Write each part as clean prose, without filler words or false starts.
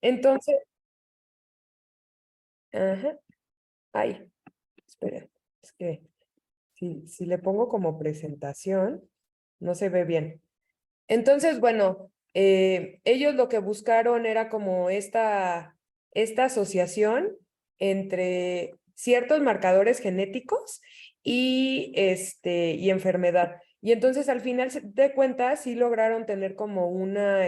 Entonces, ajá, ay, espera, es que si le pongo como presentación, no se ve bien. Entonces, bueno, ellos lo que buscaron era como esta asociación entre ciertos marcadores genéticos y enfermedad. Y entonces al final de cuentas sí lograron tener como una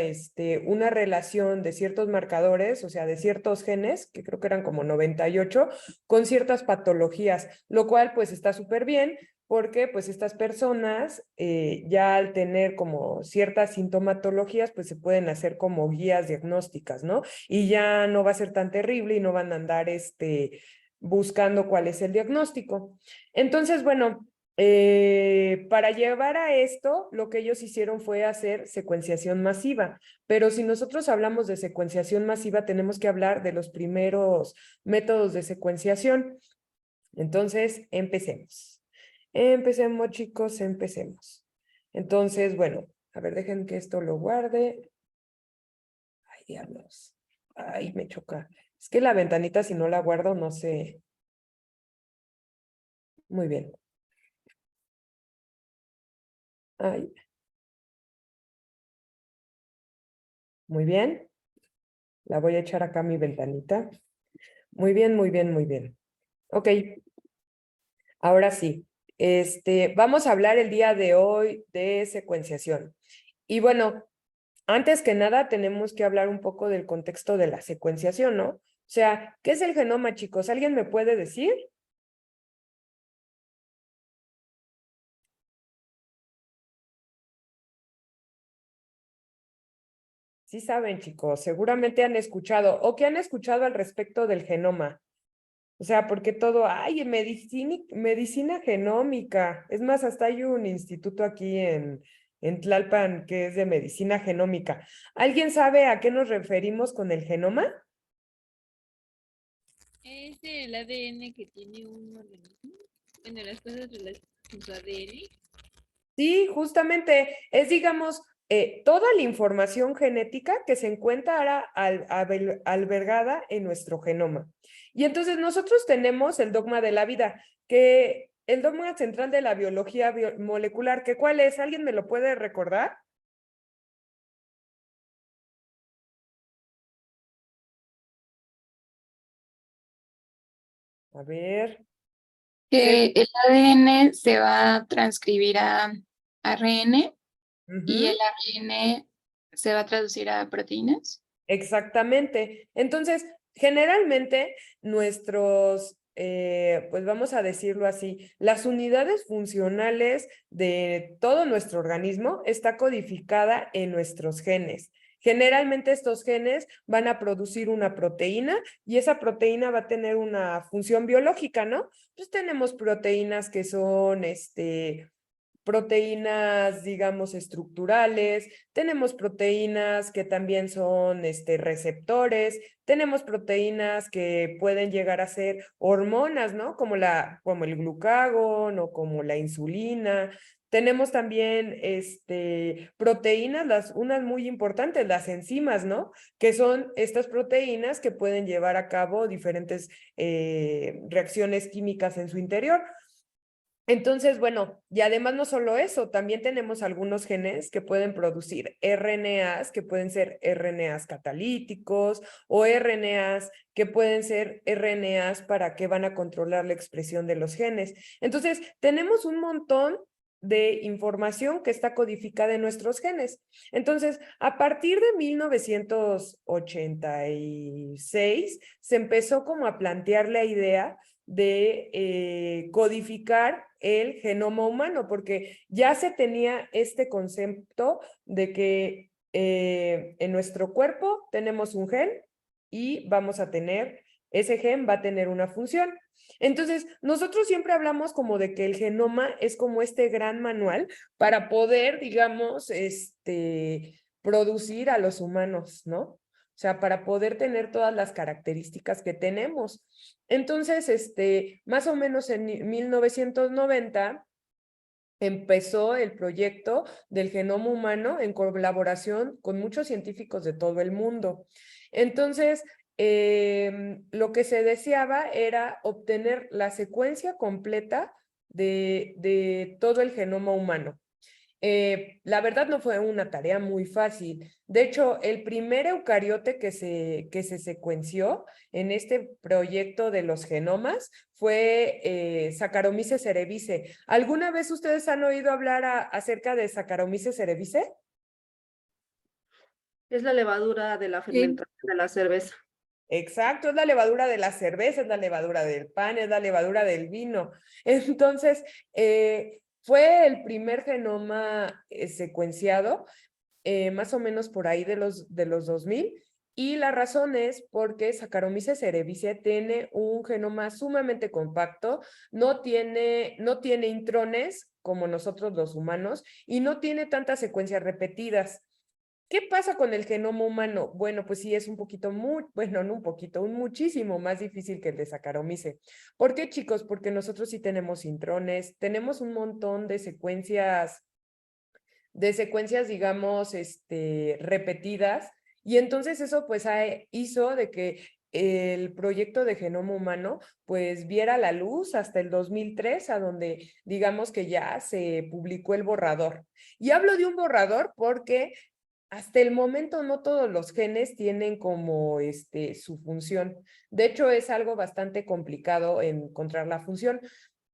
relación de ciertos marcadores, o sea, de ciertos genes, que creo que eran como 98, con ciertas patologías, lo cual pues está súper bien porque pues estas personas ya al tener como ciertas sintomatologías pues se pueden hacer como guías diagnósticas, ¿no? Y ya no va a ser tan terrible y no van a andar buscando cuál es el diagnóstico. Entonces, bueno, para llevar a esto, lo que ellos hicieron fue hacer secuenciación masiva, pero si nosotros hablamos de secuenciación masiva, tenemos que hablar de los primeros métodos de secuenciación. Entonces, empecemos. Empecemos, chicos, empecemos. Entonces, bueno, a ver, dejen que esto lo guarde. Ay, diablos. Ay, me choca. Es que la ventanita, si no la guardo, no sé. Muy bien. Ay, muy bien. La voy a echar acá a mi ventanita. Muy bien, muy bien, muy bien. Ok, ahora sí. Vamos a hablar el día de hoy de secuenciación. Y bueno, antes que nada, tenemos que hablar un poco del contexto de la secuenciación, ¿no? O sea, ¿qué es el genoma, chicos? ¿Alguien me puede decir? Sí saben, chicos, seguramente han escuchado o qué han escuchado al respecto del genoma. O sea, porque todo, ay, medicina genómica. Es más, hasta hay un instituto aquí en Tlalpan que es de medicina genómica. ¿Alguien sabe a qué nos referimos con el genoma? Es el ADN que tiene un organismo. Bueno, las cosas relacionadas con su ADN. Sí, justamente es, digamos, toda la información genética que se encuentra albergada en nuestro genoma. Y entonces nosotros tenemos el dogma de la vida, que el dogma central de la biología molecular, que ¿cuál es? ¿Alguien me lo puede recordar? A ver, sé. Que el ADN se va a transcribir a ARN y el Ujú. ARN se va a traducir a proteínas. Exactamente. Entonces, generalmente pues vamos a decirlo así, las unidades funcionales de todo nuestro organismo está codificada en nuestros genes. Generalmente estos genes van a producir una proteína y esa proteína va a tener una función biológica, ¿no? Pues tenemos proteínas que son, proteínas, digamos, estructurales, tenemos proteínas que también son receptores, tenemos proteínas que pueden llegar a ser hormonas, ¿no? Como el glucagón o como la insulina. Tenemos también proteínas, unas muy importantes, las enzimas, ¿no? Que son estas proteínas que pueden llevar a cabo diferentes reacciones químicas en su interior. Entonces, bueno, y además no solo eso, también tenemos algunos genes que pueden producir RNAs, que pueden ser RNAs catalíticos o RNAs que pueden ser RNAs para que van a controlar la expresión de los genes. Entonces, tenemos un montón de información que está codificada en nuestros genes. Entonces, a partir de 1986, se empezó como a plantear la idea de codificar el genoma humano, porque ya se tenía este concepto de que en nuestro cuerpo tenemos un gen y ese gen va a tener una función. Entonces, nosotros siempre hablamos como de que el genoma es como este gran manual para poder, digamos, producir a los humanos, ¿no? O sea, para poder tener todas las características que tenemos. Entonces, más o menos en 1990 empezó el proyecto del genoma humano en colaboración con muchos científicos de todo el mundo. Entonces, lo que se deseaba era obtener la secuencia completa de todo el genoma humano. La verdad no fue una tarea muy fácil. De hecho, el primer eucariote que se secuenció en este proyecto de los genomas fue Saccharomyces cerevisiae. ¿Alguna vez ustedes han oído hablar acerca de Saccharomyces cerevisiae? Es la levadura de la fermentación de la cerveza. Exacto, es la levadura de la cerveza, es la levadura del pan, es la levadura del vino. Entonces, fue el primer genoma secuenciado, más o menos por ahí de los 2000, y la razón es porque Saccharomyces cerevisiae tiene un genoma sumamente compacto, no tiene intrones como nosotros los humanos, y no tiene tantas secuencias repetidas. ¿Qué pasa con el genoma humano? Bueno, pues sí, es un poquito bueno, no un poquito, un muchísimo más difícil que el de Saccharomyces. ¿Por qué, chicos? Porque nosotros sí tenemos intrones, tenemos un montón de secuencias, digamos, repetidas, y entonces eso pues hizo de que el proyecto de genoma humano pues viera la luz hasta el 2003, a donde digamos que ya se publicó el borrador. Y hablo de un borrador porque hasta el momento no todos los genes tienen como su función. De hecho, es algo bastante complicado encontrar la función.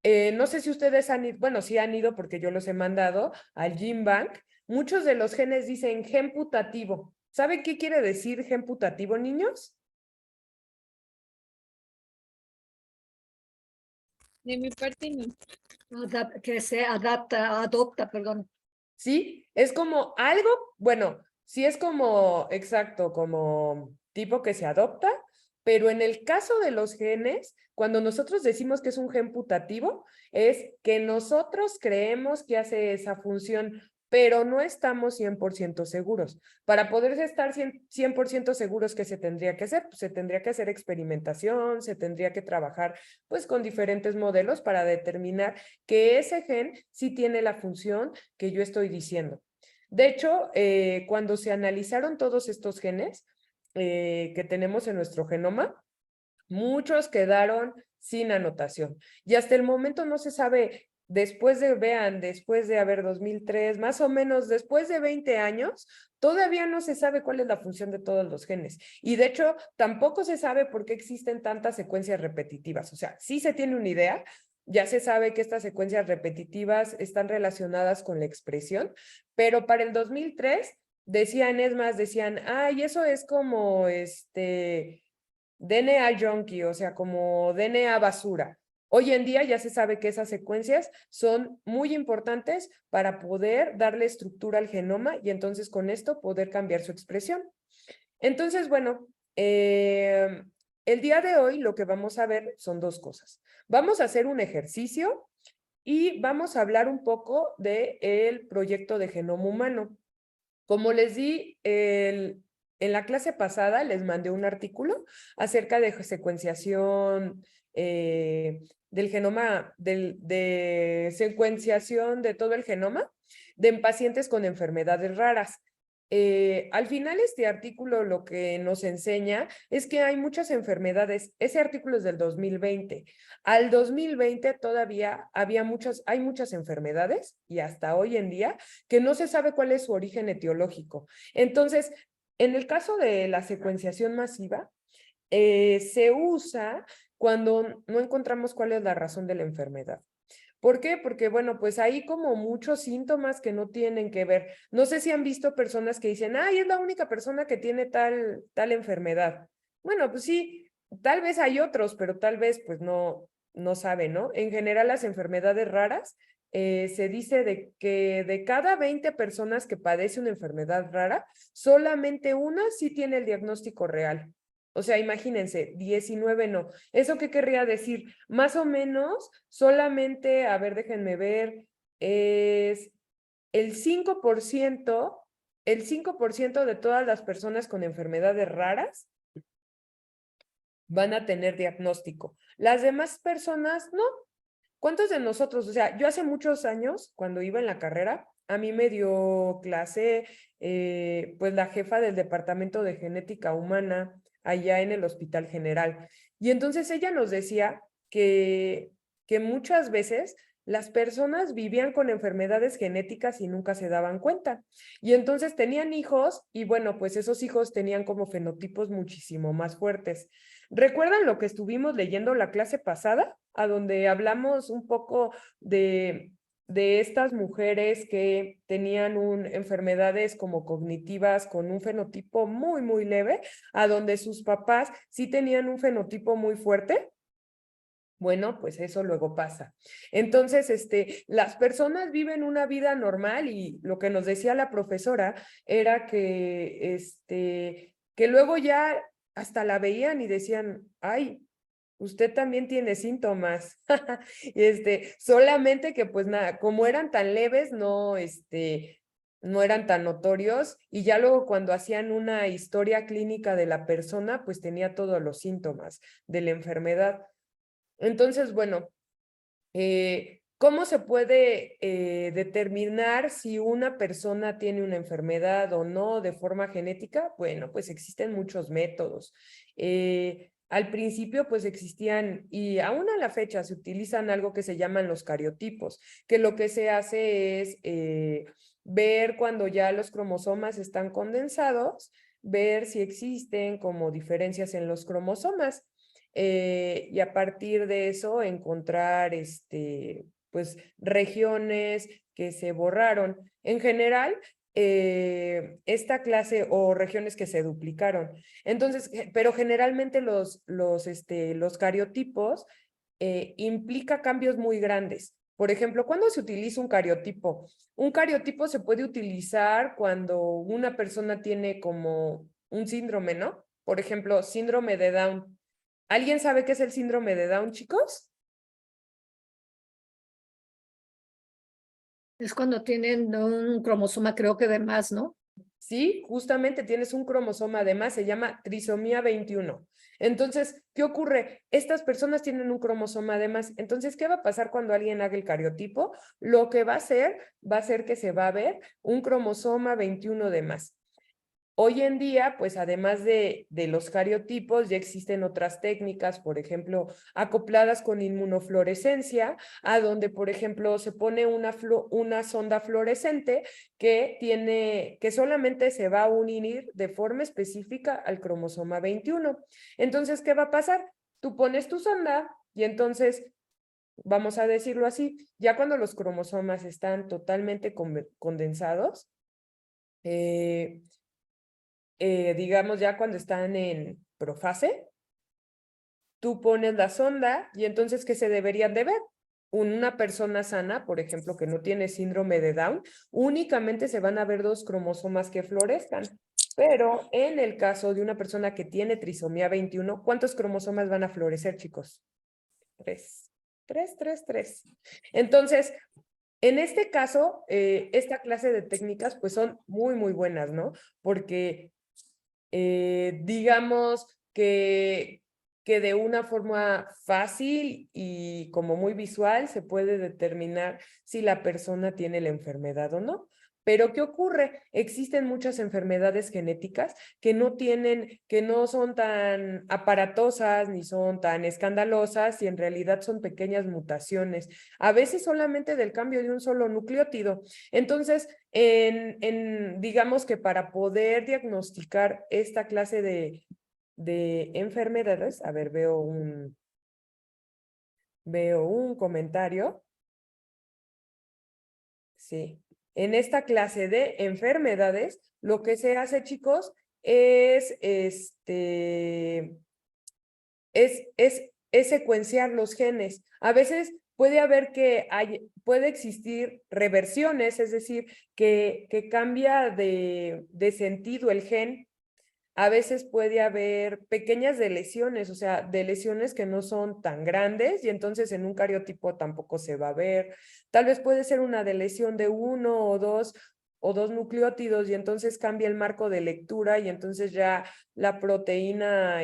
No sé si ustedes han ido, bueno, sí han ido porque yo los he mandado al GenBank. Muchos de los genes dicen gen putativo. ¿Saben qué quiere decir gen putativo, niños? De mi parte no. Que se adopta, perdón. Sí, es como algo, bueno, sí es como, exacto, como tipo que se adopta, pero en el caso de los genes, cuando nosotros decimos que es un gen putativo, es que nosotros creemos que hace esa función, pero no estamos 100% seguros. Para poder estar 100% seguros que se tendría que hacer, pues se tendría que hacer experimentación, se tendría que trabajar pues con diferentes modelos para determinar que ese gen sí tiene la función que yo estoy diciendo. De hecho, cuando se analizaron todos estos genes que tenemos en nuestro genoma, muchos quedaron sin anotación. Y hasta el momento no se sabe, después de haber 2003, más o menos después de 20 años, todavía no se sabe cuál es la función de todos los genes. Y de hecho, tampoco se sabe por qué existen tantas secuencias repetitivas. O sea, sí se tiene una idea, ya se sabe que estas secuencias repetitivas están relacionadas con la expresión, pero para el 2003 decían, ay, eso es como DNA junkie, o sea, como DNA basura. Hoy en día ya se sabe que esas secuencias son muy importantes para poder darle estructura al genoma y entonces con esto poder cambiar su expresión. Entonces, bueno, el día de hoy lo que vamos a ver son dos cosas. Vamos a hacer un ejercicio y vamos a hablar un poco del proyecto de genoma humano. Como les di en la clase pasada, les mandé un artículo acerca de secuenciación del genoma, de secuenciación de todo el genoma de pacientes con enfermedades raras. Al final este artículo lo que nos enseña es que hay muchas enfermedades. Ese artículo es del 2020. Al 2020 todavía hay muchas enfermedades y hasta hoy en día que no se sabe cuál es su origen etiológico. Entonces, en el caso de la secuenciación masiva, se usa cuando no encontramos cuál es la razón de la enfermedad. ¿Por qué? Porque, bueno, pues hay como muchos síntomas que no tienen que ver. No sé si han visto personas que dicen, ay, es la única persona que tiene tal enfermedad. Bueno, pues sí, tal vez hay otros, pero tal vez pues no saben, ¿no? En general las enfermedades raras, se dice de que de cada 20 personas que padece una enfermedad rara, solamente una sí tiene el diagnóstico real. O sea, imagínense, 19 no. ¿Eso qué querría decir? Más o menos, solamente, a ver, déjenme ver, es el 5%, el 5% de todas las personas con enfermedades raras van a tener diagnóstico. Las demás personas, no. ¿Cuántos de nosotros? O sea, yo hace muchos años, cuando iba en la carrera, a mí me dio clase pues la jefa del Departamento de Genética Humana allá en el Hospital General. Y entonces ella nos decía que muchas veces las personas vivían con enfermedades genéticas y nunca se daban cuenta. Y entonces tenían hijos y bueno, pues esos hijos tenían como fenotipos muchísimo más fuertes. ¿Recuerdan lo que estuvimos leyendo la clase pasada? A donde hablamos un poco de estas mujeres que tenían enfermedades como cognitivas con un fenotipo muy, muy leve, a donde sus papás sí tenían un fenotipo muy fuerte. Bueno, pues eso luego pasa. Entonces, las personas viven una vida normal y lo que nos decía la profesora era que luego ya hasta la veían y decían, ay, usted también tiene síntomas. Solamente que pues nada, como eran tan leves, no eran tan notorios y ya luego cuando hacían una historia clínica de la persona, pues tenía todos los síntomas de la enfermedad. Entonces, bueno, ¿cómo se puede determinar si una persona tiene una enfermedad o no de forma genética? Bueno, pues existen muchos métodos. Al principio, pues existían, y aún a la fecha se utilizan algo que se llaman los cariotipos, que lo que se hace es ver cuando ya los cromosomas están condensados, ver si existen como diferencias en los cromosomas. Y a partir de eso encontrar pues regiones que se borraron. En general, esta clase o regiones que se duplicaron. Entonces, pero generalmente los cariotipos implica cambios muy grandes. Por ejemplo, ¿cuándo se utiliza un cariotipo? Un cariotipo se puede utilizar cuando una persona tiene como un síndrome, ¿no? Por ejemplo, síndrome de Down. ¿Alguien sabe qué es el síndrome de Down, chicos? Es cuando tienen un cromosoma, creo que de más, ¿no? Sí, justamente tienes un cromosoma de más, se llama trisomía 21. Entonces, ¿qué ocurre? Estas personas tienen un cromosoma de más. Entonces, ¿qué va a pasar cuando alguien haga el cariotipo? Lo que va a ser que se va a ver un cromosoma 21 de más. Hoy en día, pues además de los cariotipos, ya existen otras técnicas, por ejemplo, acopladas con inmunofluorescencia, a donde, por ejemplo, se pone una sonda fluorescente que solamente se va a unir de forma específica al cromosoma 21. Entonces, ¿qué va a pasar? Tú pones tu sonda y entonces, vamos a decirlo así, ya cuando los cromosomas están totalmente condensados, digamos ya cuando están en profase, tú pones la sonda y entonces, ¿qué se deberían de ver? Una persona sana, por ejemplo, que no tiene síndrome de Down, únicamente se van a ver 2 cromosomas que florezcan. Pero en el caso de una persona que tiene trisomía 21, ¿cuántos cromosomas van a florecer, chicos? 3. 3, 3, 3. Entonces, en este caso, esta clase de técnicas pues son muy, muy buenas, ¿no? Porque digamos que de una forma fácil y como muy visual se puede determinar si la persona tiene la enfermedad o no. Pero ¿qué ocurre? Existen muchas enfermedades genéticas que no son tan aparatosas ni son tan escandalosas y en realidad son pequeñas mutaciones, a veces solamente del cambio de un solo nucleótido. Entonces, digamos que para poder diagnosticar esta clase de enfermedades, a ver, veo un comentario. Sí. En esta clase de enfermedades, lo que se hace, chicos, es es secuenciar los genes. A veces puede existir reversiones, es decir, que cambia de sentido el gen. A veces puede haber pequeñas deleciones, o sea, deleciones que no son tan grandes y entonces en un cariotipo tampoco se va a ver. Tal vez puede ser una delesión de 1 o dos nucleótidos y entonces cambia el marco de lectura y entonces ya la proteína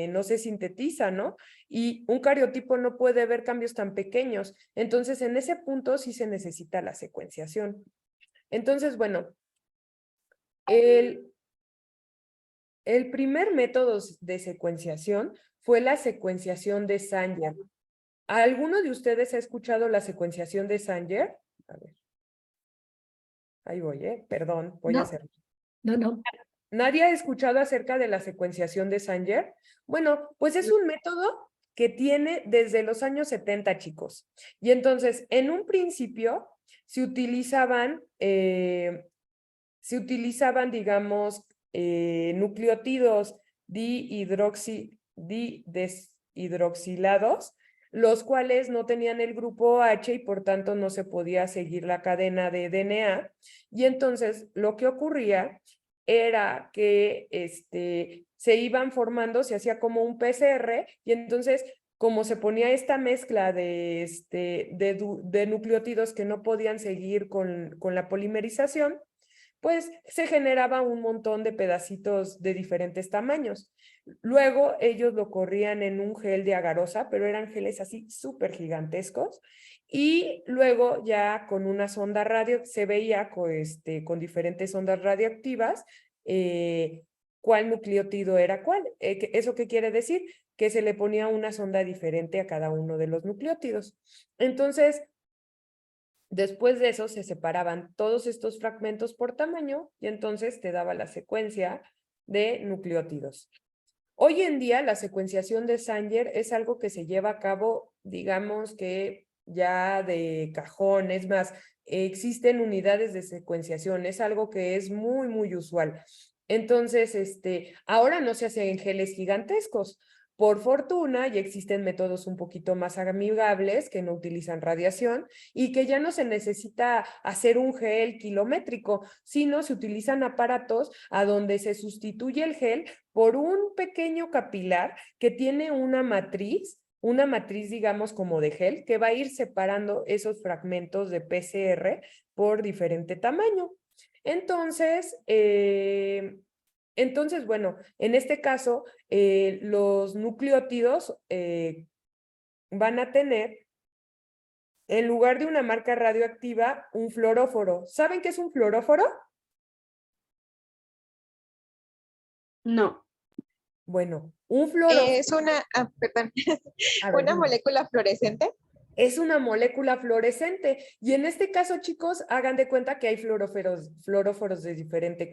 no se sintetiza, ¿no? Y un cariotipo no puede ver cambios tan pequeños. Entonces, en ese punto sí se necesita la secuenciación. Entonces, bueno, el primer método de secuenciación fue la secuenciación de Sanger. ¿Alguno de ustedes ha escuchado la secuenciación de Sanger? A ver. Ahí voy, perdón, voy a No. hacer. No. ¿Nadie ha escuchado acerca de la secuenciación de Sanger? Bueno, pues es un método que tiene desde los años 70, chicos. Y entonces, en un principio, se utilizaban, digamos, nucleótidos dihidroxilados, los cuales no tenían el grupo H y por tanto no se podía seguir la cadena de DNA. Y entonces lo que ocurría era que se iban formando, se hacía como un PCR y entonces como se ponía esta mezcla de nucleótidos que no podían seguir con la polimerización, pues se generaba un montón de pedacitos de diferentes tamaños. Luego ellos lo corrían en un gel de agarosa, pero eran geles así súper gigantescos. Y luego ya con una sonda radio se veía con diferentes ondas radioactivas cuál nucleótido era cuál. ¿Eso qué quiere decir? Que se le ponía una sonda diferente a cada uno de los nucleótidos. Entonces, después de eso se separaban todos estos fragmentos por tamaño y entonces te daba la secuencia de nucleótidos. Hoy en día la secuenciación de Sanger es algo que se lleva a cabo, digamos que ya de cajón, es más, existen unidades de secuenciación, es algo que es muy, muy usual. Entonces, ahora no se hacen geles gigantescos. Por fortuna, ya existen métodos un poquito más amigables que no utilizan radiación y que ya no se necesita hacer un gel kilométrico, sino se utilizan aparatos a donde se sustituye el gel por un pequeño capilar que tiene una matriz, digamos como de gel, que va a ir separando esos fragmentos de PCR por diferente tamaño. Entonces, bueno, en este caso, los nucleótidos van a tener, en lugar de una marca radioactiva, un fluoróforo. ¿Saben qué es un fluoróforo? No. Bueno, un fluoróforo. Es una, perdón, A ver, una dime. molécula fluorescente. Es una molécula fluorescente. Y en este caso, chicos, hagan de cuenta que hay fluoróforos de diferente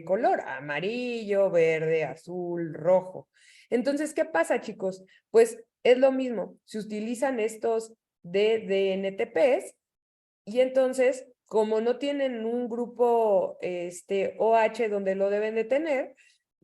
color, amarillo, verde, azul, rojo. Entonces, ¿qué pasa, chicos? Pues es lo mismo. Se utilizan estos DNTPs y entonces, como no tienen un grupo OH donde lo deben de tener,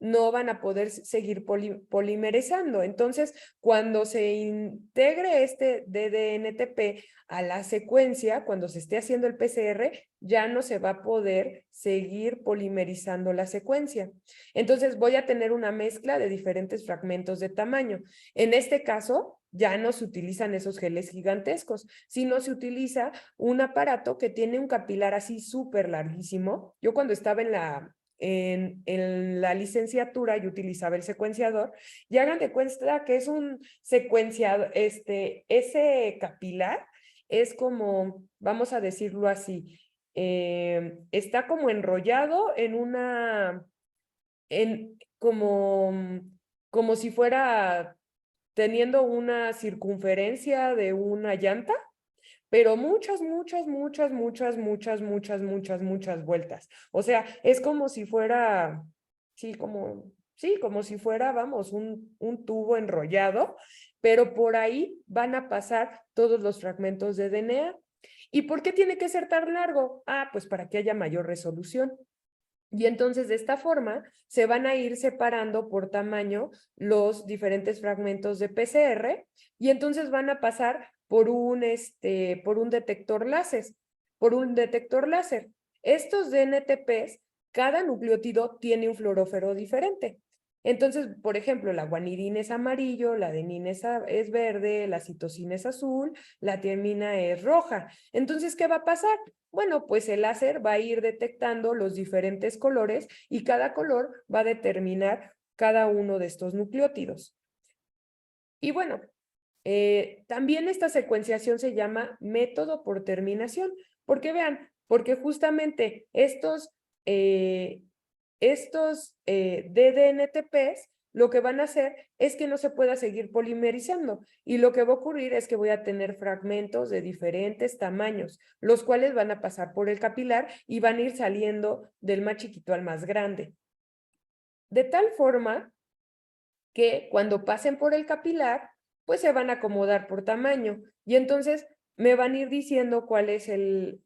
no van a poder seguir polimerizando. Entonces, cuando se integre este DNTP a la secuencia, cuando se esté haciendo el PCR, ya no se va a poder seguir polimerizando la secuencia. Entonces, voy a tener una mezcla de diferentes fragmentos de tamaño. En este caso, ya no se utilizan esos geles gigantescos, sino se utiliza un aparato que tiene un capilar así súper larguísimo. Yo cuando estaba en la licenciatura yo utilizaba el secuenciador y hagan de cuenta que es un secuenciador, ese capilar es como, vamos a decirlo así, está como enrollado como si fuera teniendo una circunferencia de una llanta, pero muchas vueltas. O sea, es como si fuera, como si fuera, vamos, un tubo enrollado, pero por ahí van a pasar todos los fragmentos de DNA. ¿Y por qué tiene que ser tan largo? Pues para que haya mayor resolución. Y entonces de esta forma se van a ir separando por tamaño los diferentes fragmentos de PCR y entonces van a pasar por un detector láser. Estos DNTPs, cada nucleótido tiene un fluoróforo diferente. Entonces, por ejemplo, la guanidina es amarillo, la adenina es verde, la citosina es azul, la tiamina es roja. Entonces, ¿qué va a pasar? Bueno, pues el láser va a ir detectando los diferentes colores y cada color va a determinar cada uno de estos nucleótidos. Y bueno, también esta secuenciación se llama método por terminación, porque vean, porque justamente estos DDNTPs lo que van a hacer es que no se pueda seguir polimerizando y lo que va a ocurrir es que voy a tener fragmentos de diferentes tamaños, los cuales van a pasar por el capilar y van a ir saliendo del más chiquito al más grande. De tal forma que cuando pasen por el capilar, pues se van a acomodar por tamaño y entonces me van a ir diciendo cuál es el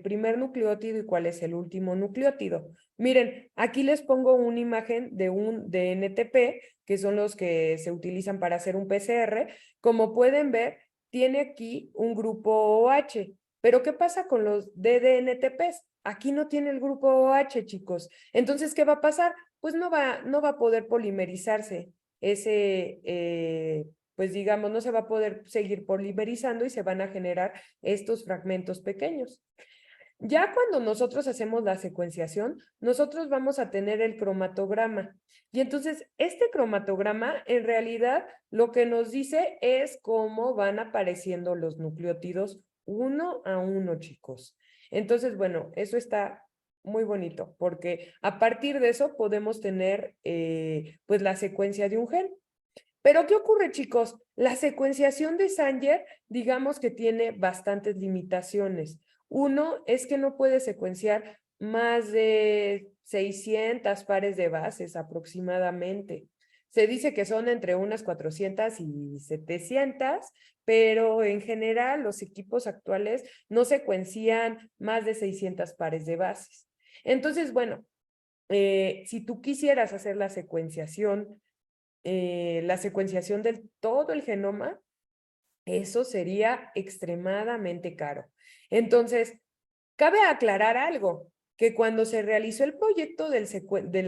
primer nucleótido y cuál es el último nucleótido. Miren, aquí les pongo una imagen de un DNTP, que son los que se utilizan para hacer un PCR. Como pueden ver, tiene aquí un grupo OH. Pero ¿qué pasa con los DDNTPs? Aquí no tiene el grupo OH, chicos. Entonces, ¿qué va a pasar? Pues no va a poder polimerizarse pues digamos, no se va a poder seguir polimerizando y se van a generar estos fragmentos pequeños. Ya cuando nosotros hacemos la secuenciación, nosotros vamos a tener el cromatograma. Y entonces, este cromatograma, en realidad, lo que nos dice es cómo van apareciendo los nucleótidos uno a uno, chicos. Entonces, bueno, eso está muy bonito, porque a partir de eso podemos tener, pues, la secuencia de un gen. Pero, ¿qué ocurre, chicos? La secuenciación de Sanger, digamos que tiene bastantes limitaciones. Uno es que no puede secuenciar más de 600 pares de bases aproximadamente. Se dice que son entre unas 400 y 700, pero en general los equipos actuales no secuencian más de 600 pares de bases. Entonces, bueno, si tú quisieras hacer la secuenciación del todo el genoma, eso sería extremadamente caro. Entonces, cabe aclarar algo, que cuando se realizó el proyecto de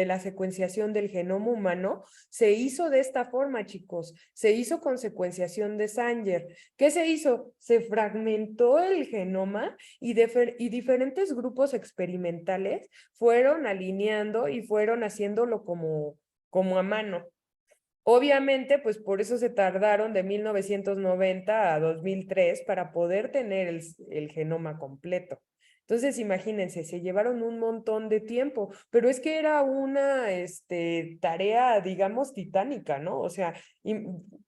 la secuenciación del genoma humano, se hizo de esta forma, chicos. Se hizo con secuenciación de Sanger. ¿Qué se hizo? Se fragmentó el genoma y diferentes grupos experimentales fueron alineando y fueron haciéndolo como a mano. Obviamente, pues por eso se tardaron de 1990 a 2003 para poder tener el genoma completo. Entonces, imagínense, se llevaron un montón de tiempo, pero es que era una tarea, digamos, titánica, ¿no? O sea,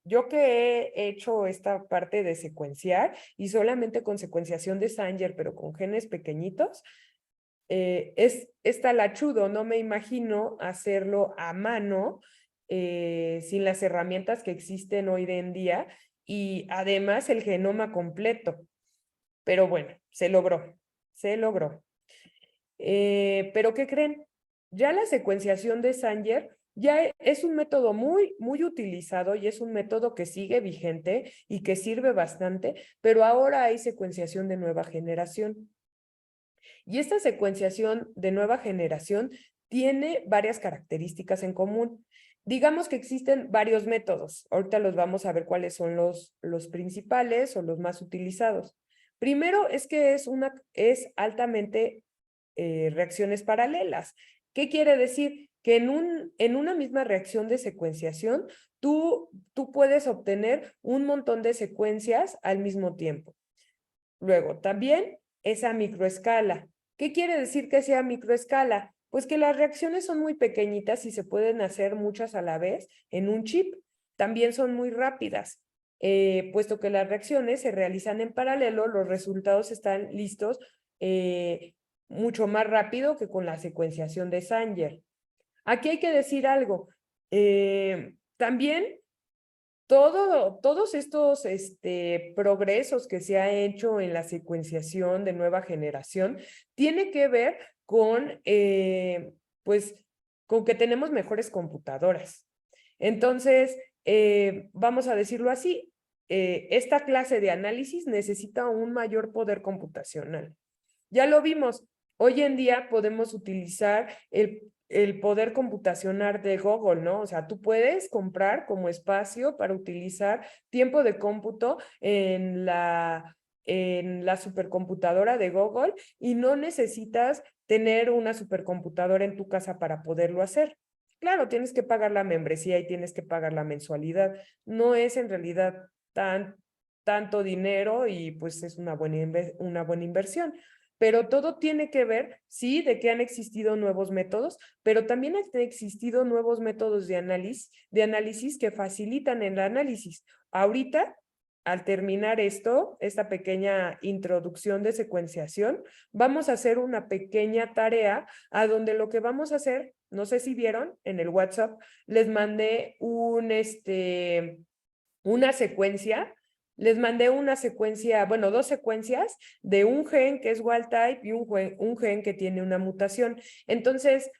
yo que he hecho esta parte de secuenciar y solamente con secuenciación de Sanger, pero con genes pequeñitos, es talachudo, no me imagino hacerlo a mano sin las herramientas que existen hoy en día y además el genoma completo. Pero bueno, se logró. Pero ¿qué creen? Ya la secuenciación de Sanger ya es un método muy, muy utilizado y es un método que sigue vigente y que sirve bastante, pero ahora hay secuenciación de nueva generación. Y esta secuenciación de nueva generación tiene varias características en común. Digamos que existen varios métodos. Ahorita los vamos a ver cuáles son los principales o los más utilizados. Primero es que es altamente reacciones paralelas. ¿Qué quiere decir? Que en una misma reacción de secuenciación, tú puedes obtener un montón de secuencias al mismo tiempo. Luego, también es a microescala. ¿Qué quiere decir que sea microescala? Pues que las reacciones son muy pequeñitas y se pueden hacer muchas a la vez en un chip. También son muy rápidas. Puesto que las reacciones se realizan en paralelo, los resultados están listos mucho más rápido que con la secuenciación de Sanger. Aquí hay que decir algo. También todos estos progresos que se ha hecho en la secuenciación de nueva generación tiene que ver con, pues, con que tenemos mejores computadoras. Entonces, vamos a decirlo así, esta clase de análisis necesita un mayor poder computacional. Ya lo vimos, hoy en día podemos utilizar el poder computacional de Google, ¿no? O sea, tú puedes comprar como espacio para utilizar tiempo de cómputo en la supercomputadora de Google y no necesitas tener una supercomputadora en tu casa para poderlo hacer. Claro, tienes que pagar la membresía y tienes que pagar la mensualidad. No es en realidad tanto dinero y pues es una buena inversión. pero todo tiene que ver, sí, de que han existido nuevos métodos, pero también han existido nuevos métodos de análisis que facilitan el análisis. Ahorita, al terminar esta pequeña introducción de secuenciación, vamos a hacer una pequeña tarea a donde lo que vamos a hacer, no sé si vieron en el WhatsApp, les mandé una secuencia. Les mandé una secuencia, bueno, 2 secuencias de un gen que es wild type y un gen que tiene una mutación. Entonces,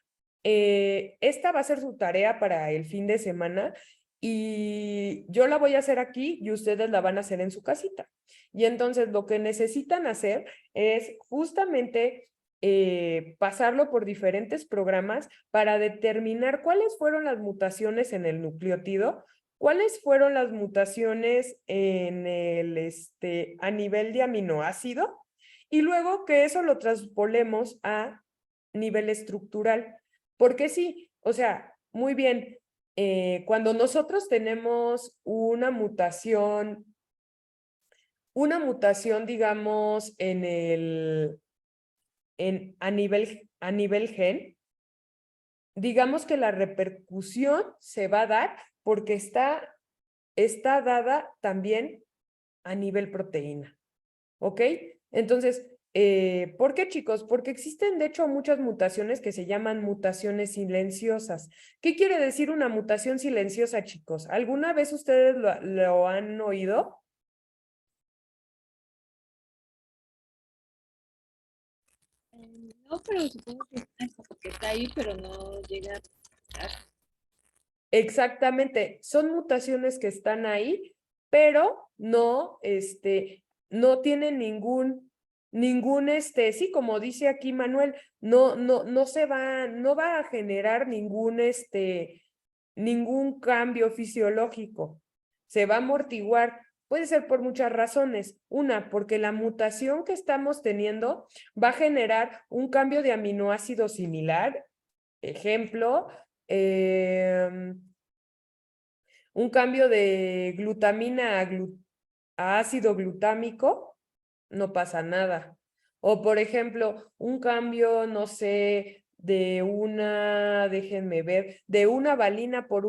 esta va a ser su tarea para el fin de semana y yo la voy a hacer aquí y ustedes la van a hacer en su casita. Y entonces lo que necesitan hacer es justamente pasarlo por diferentes programas para determinar cuáles fueron las mutaciones en el nucleótido, cuáles fueron las mutaciones en a nivel de aminoácido y luego que eso lo traspolemos a nivel estructural. Porque sí, o sea, muy bien, cuando nosotros tenemos una mutación, digamos, a nivel gen, digamos que la repercusión se va a dar porque está dada también a nivel proteína, ¿ok? Entonces, ¿por qué, chicos? Porque existen, de hecho, muchas mutaciones que se llaman mutaciones silenciosas. ¿Qué quiere decir una mutación silenciosa, chicos? ¿Alguna vez ustedes lo han oído? No, pero supongo que es como que está ahí, pero no llega a... Exactamente, son mutaciones que están ahí, pero no tienen sí, como dice aquí Manuel, no va a generar ningún cambio fisiológico, se va a amortiguar. Puede ser por muchas razones. Una, porque la mutación que estamos teniendo va a generar un cambio de aminoácido similar. Ejemplo, un cambio de glutamina a ácido glutámico, no pasa nada. O por ejemplo, un cambio, no sé, déjenme ver, de una valina por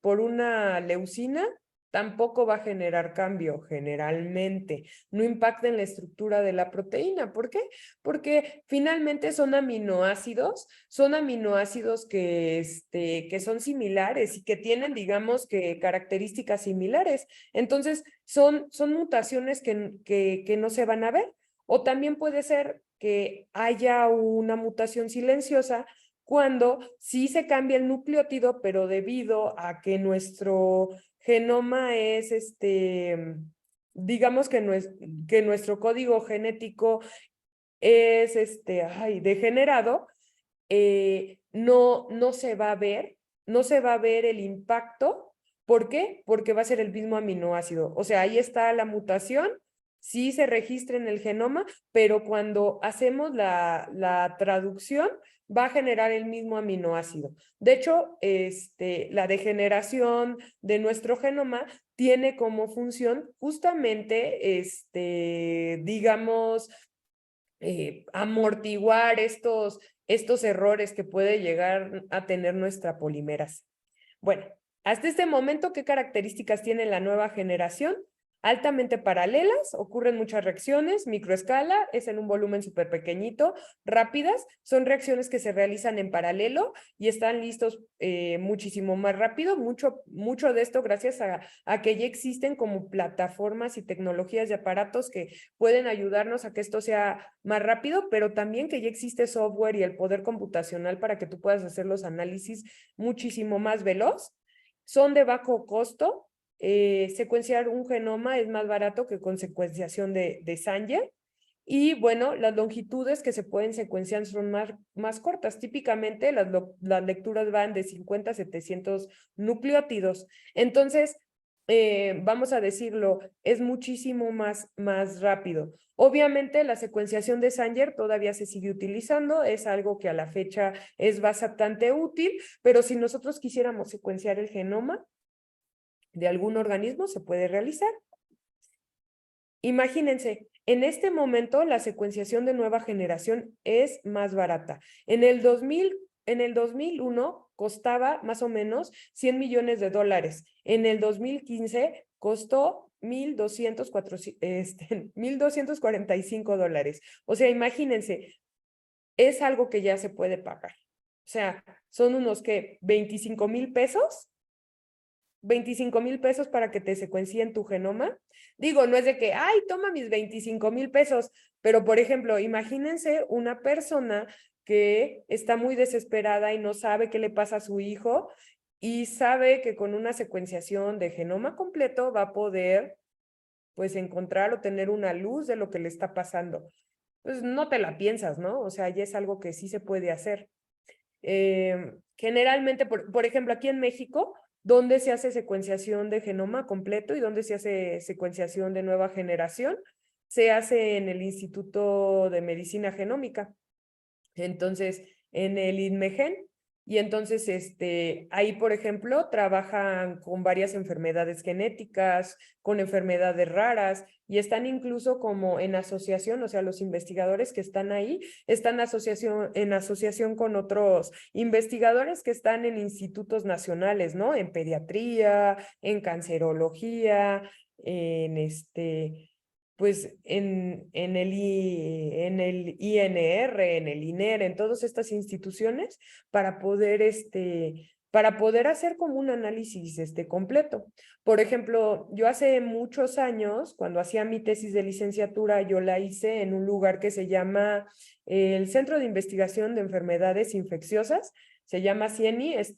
por una leucina, tampoco va a generar cambio generalmente. No impacta en la estructura de la proteína. ¿Por qué? Porque finalmente son aminoácidos que son similares y que tienen, digamos, que características similares. Entonces, son mutaciones que no se van a ver. O también puede ser que haya una mutación silenciosa cuando sí se cambia el nucleótido, pero debido a que nuestro genoma es digamos que nuestro código genético es degenerado, no se va a ver el impacto. ¿Por qué? Porque va a ser el mismo aminoácido. O sea, ahí está la mutación, sí se registra en el genoma, pero cuando hacemos la traducción, va a generar el mismo aminoácido. De hecho, la degeneración de nuestro genoma tiene como función justamente, digamos, amortiguar estos errores que puede llegar a tener nuestra polimerasa. Bueno, hasta este momento, ¿qué características tiene la nueva generación? Altamente paralelas, ocurren muchas reacciones, microescala, es en un volumen súper pequeñito, rápidas, son reacciones que se realizan en paralelo y están listos muchísimo más rápido, mucho de esto gracias a que ya existen como plataformas y tecnologías de aparatos que pueden ayudarnos a que esto sea más rápido, pero también que ya existe software y el poder computacional para que tú puedas hacer los análisis muchísimo más veloz. Son de bajo costo. Secuenciar un genoma es más barato que con secuenciación de Sanger. Y bueno, las longitudes que se pueden secuenciar son más cortas. Típicamente las lecturas van de 50 a 700 nucleótidos. Entonces, vamos a decirlo, es muchísimo más rápido. Obviamente la secuenciación de Sanger todavía se sigue utilizando, es algo que a la fecha es bastante útil, pero si nosotros quisiéramos secuenciar el genoma de algún organismo, se puede realizar. Imagínense, en este momento la secuenciación de nueva generación es más barata. En el 2001 costaba más o menos $100 millones. En el 2015 costó 1,245 dólares. O sea, imagínense, es algo que ya se puede pagar. O sea, son unos que 25,000 pesos. 25,000 pesos para que te secuencien tu genoma. Digo, no es de que, ay, toma mis 25,000 pesos, pero por ejemplo, imagínense una persona que está muy desesperada y no sabe qué le pasa a su hijo y sabe que con una secuenciación de genoma completo va a poder, pues, encontrar o tener una luz de lo que le está pasando. Pues no te la piensas, ¿no? O sea, ya es algo que sí se puede hacer. Generalmente, por ejemplo, aquí en México, ¿dónde se hace secuenciación de genoma completo y dónde se hace secuenciación de nueva generación? Se hace en el Instituto de Medicina Genómica. Entonces, en el INMEGEN. Y entonces, ahí, por ejemplo, trabajan con varias enfermedades genéticas, con enfermedades raras, y están incluso como en asociación, o sea, los investigadores que están ahí están en asociación con otros investigadores que están en institutos nacionales, ¿no? En pediatría, en cancerología, pues en el INR, en el INER, en todas estas instituciones para poder hacer como un análisis completo. Por ejemplo, yo hace muchos años, cuando hacía mi tesis de licenciatura, yo la hice en un lugar que se llama el Centro de Investigación de Enfermedades Infecciosas, se llama CIENI, es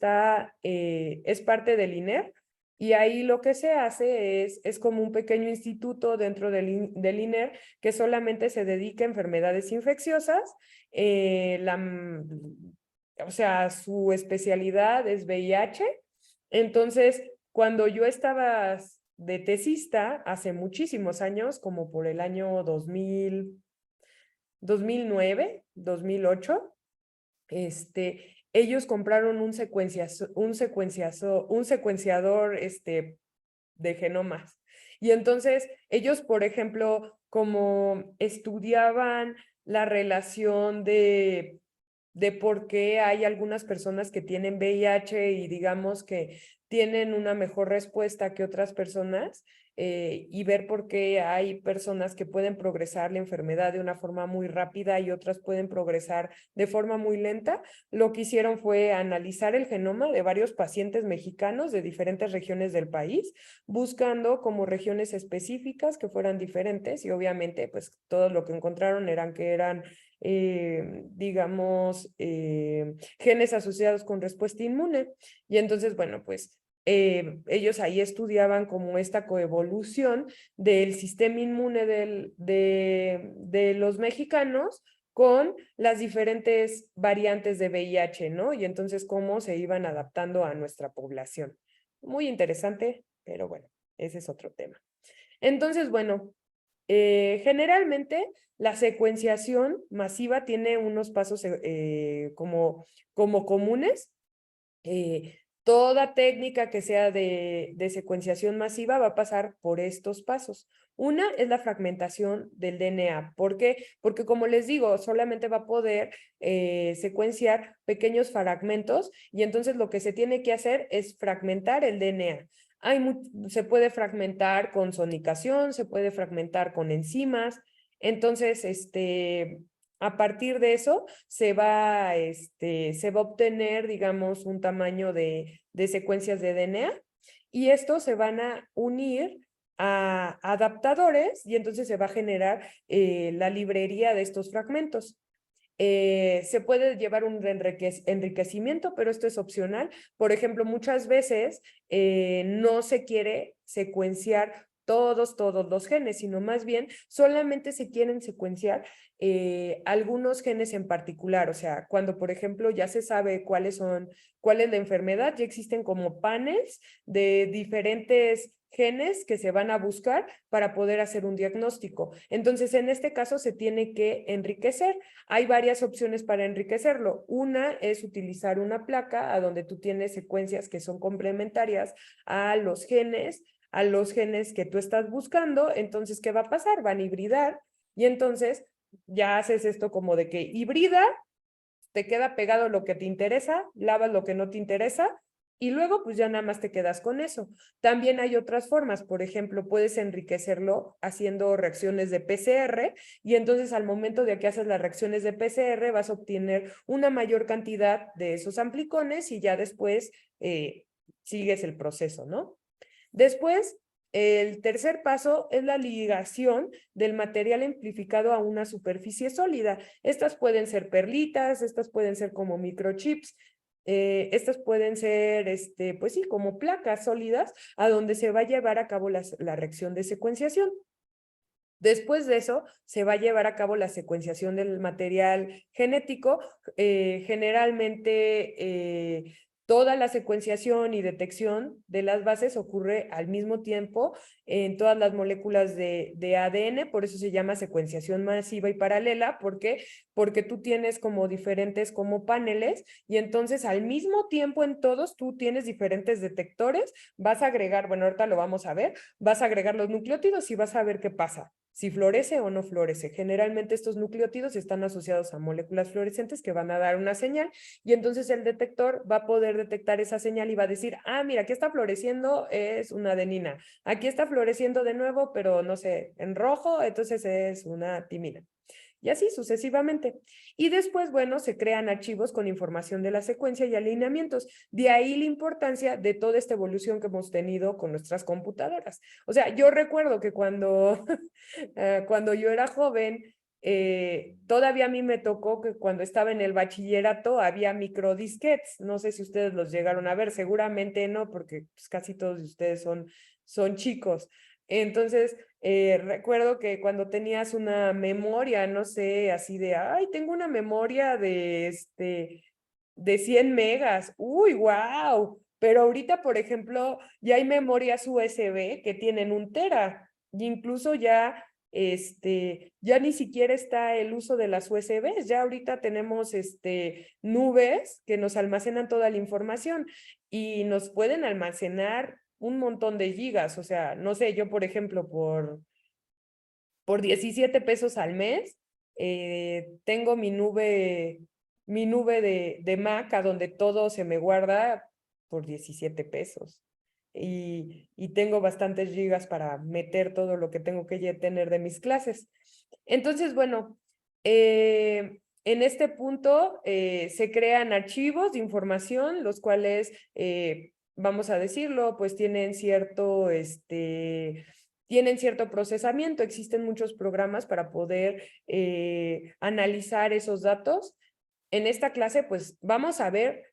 parte del INER. Y ahí lo que se hace es como un pequeño instituto dentro del INER que solamente se dedica a enfermedades infecciosas. O sea, su especialidad es VIH. Entonces, cuando yo estaba de tesista, hace muchísimos años, como por el año 2009, 2008, ellos compraron un secuenciador de genomas. Y entonces ellos, por ejemplo, como estudiaban la relación de por qué hay algunas personas que tienen VIH y digamos que tienen una mejor respuesta que otras personas, y ver por qué hay personas que pueden progresar la enfermedad de una forma muy rápida y otras pueden progresar de forma muy lenta. Lo que hicieron fue analizar el genoma de varios pacientes mexicanos de diferentes regiones del país, buscando como regiones específicas que fueran diferentes, y obviamente pues todo lo que encontraron eran digamos, genes asociados con respuesta inmune. Y entonces, bueno, pues ellos ahí estudiaban como esta coevolución del sistema inmune de los mexicanos con las diferentes variantes de VIH, ¿no? Y entonces cómo se iban adaptando a nuestra población. Muy interesante, pero bueno, ese es otro tema. Entonces, bueno, generalmente la secuenciación masiva tiene unos pasos como comunes. Toda técnica que sea de secuenciación masiva va a pasar por estos pasos. Una es la fragmentación del DNA. ¿Por qué? Porque como les digo, solamente va a poder secuenciar pequeños fragmentos y entonces lo que se tiene que hacer es fragmentar el DNA. Se puede fragmentar con sonicación, se puede fragmentar con enzimas. Entonces, a partir de eso se va a obtener, digamos, un tamaño de secuencias de DNA y estos se van a unir a adaptadores y entonces se va a generar la librería de estos fragmentos. Se puede llevar un enriquecimiento, pero esto es opcional. Por ejemplo, muchas veces no se quiere secuenciar todos los genes, sino más bien solamente se quieren secuenciar algunos genes en particular. O sea, cuando, por ejemplo, ya se sabe cuál es la enfermedad, ya existen como paneles de diferentes genes que se van a buscar para poder hacer un diagnóstico. Entonces, en este caso se tiene que enriquecer. Hay varias opciones para enriquecerlo. Una es utilizar una placa a donde tú tienes secuencias que son complementarias a los genes a los genes que tú estás buscando, entonces, ¿qué va a pasar? Van a hibridar y entonces ya haces esto como de que hibrida, te queda pegado lo que te interesa, lavas lo que no te interesa y luego pues ya nada más te quedas con eso. También hay otras formas, por ejemplo, puedes enriquecerlo haciendo reacciones de PCR y entonces al momento de que haces las reacciones de PCR vas a obtener una mayor cantidad de esos amplicones y ya después sigues el proceso, ¿no? Después, el tercer paso es la ligación del material amplificado a una superficie sólida. Estas pueden ser perlitas, estas pueden ser como microchips, estas pueden ser, pues sí, como placas sólidas a donde se va a llevar a cabo la reacción de secuenciación. Después de eso, se va a llevar a cabo la secuenciación del material genético. Generalmente, toda la secuenciación y detección de las bases ocurre al mismo tiempo en todas las moléculas de ADN, por eso se llama secuenciación masiva y paralela, porque tú tienes como diferentes como paneles y entonces al mismo tiempo en todos tú tienes diferentes detectores, vas a agregar, bueno, ahorita lo vamos a ver, vas a agregar los nucleótidos y vas a ver qué pasa. Si florece o no florece. Generalmente estos nucleótidos están asociados a moléculas fluorescentes que van a dar una señal y entonces el detector va a poder detectar esa señal y va a decir, ah, mira, aquí está floreciendo, es una adenina. Aquí está floreciendo de nuevo, pero no sé, en rojo, entonces es una timina. Y así sucesivamente. Y después, bueno, se crean archivos con información de la secuencia y alineamientos. De ahí la importancia de toda esta evolución que hemos tenido con nuestras computadoras. O sea, yo recuerdo que cuando yo era joven, todavía a mí me tocó que cuando estaba en el bachillerato había microdisquetes. No sé si ustedes los llegaron a ver, seguramente no, porque pues, casi todos de ustedes son chicos. Entonces, recuerdo que cuando tenías una memoria, no sé, así de, ay, tengo una memoria de 100 megas, uy, wow, pero ahorita, por ejemplo, ya hay memorias USB que tienen 1 tera, y incluso ya ni siquiera está el uso de las USBs, ya ahorita tenemos nubes que nos almacenan toda la información y nos pueden almacenar un montón de gigas, o sea, no sé, yo por ejemplo, por 17 pesos al mes, tengo mi nube de Mac a donde todo se me guarda por 17 pesos. Y tengo bastantes gigas para meter todo lo que tengo que tener de mis clases. Entonces, bueno, en este punto se crean archivos de información, los cuales, vamos a decirlo, pues tienen cierto procesamiento. Existen muchos programas para poder analizar esos datos. En esta clase, pues vamos a ver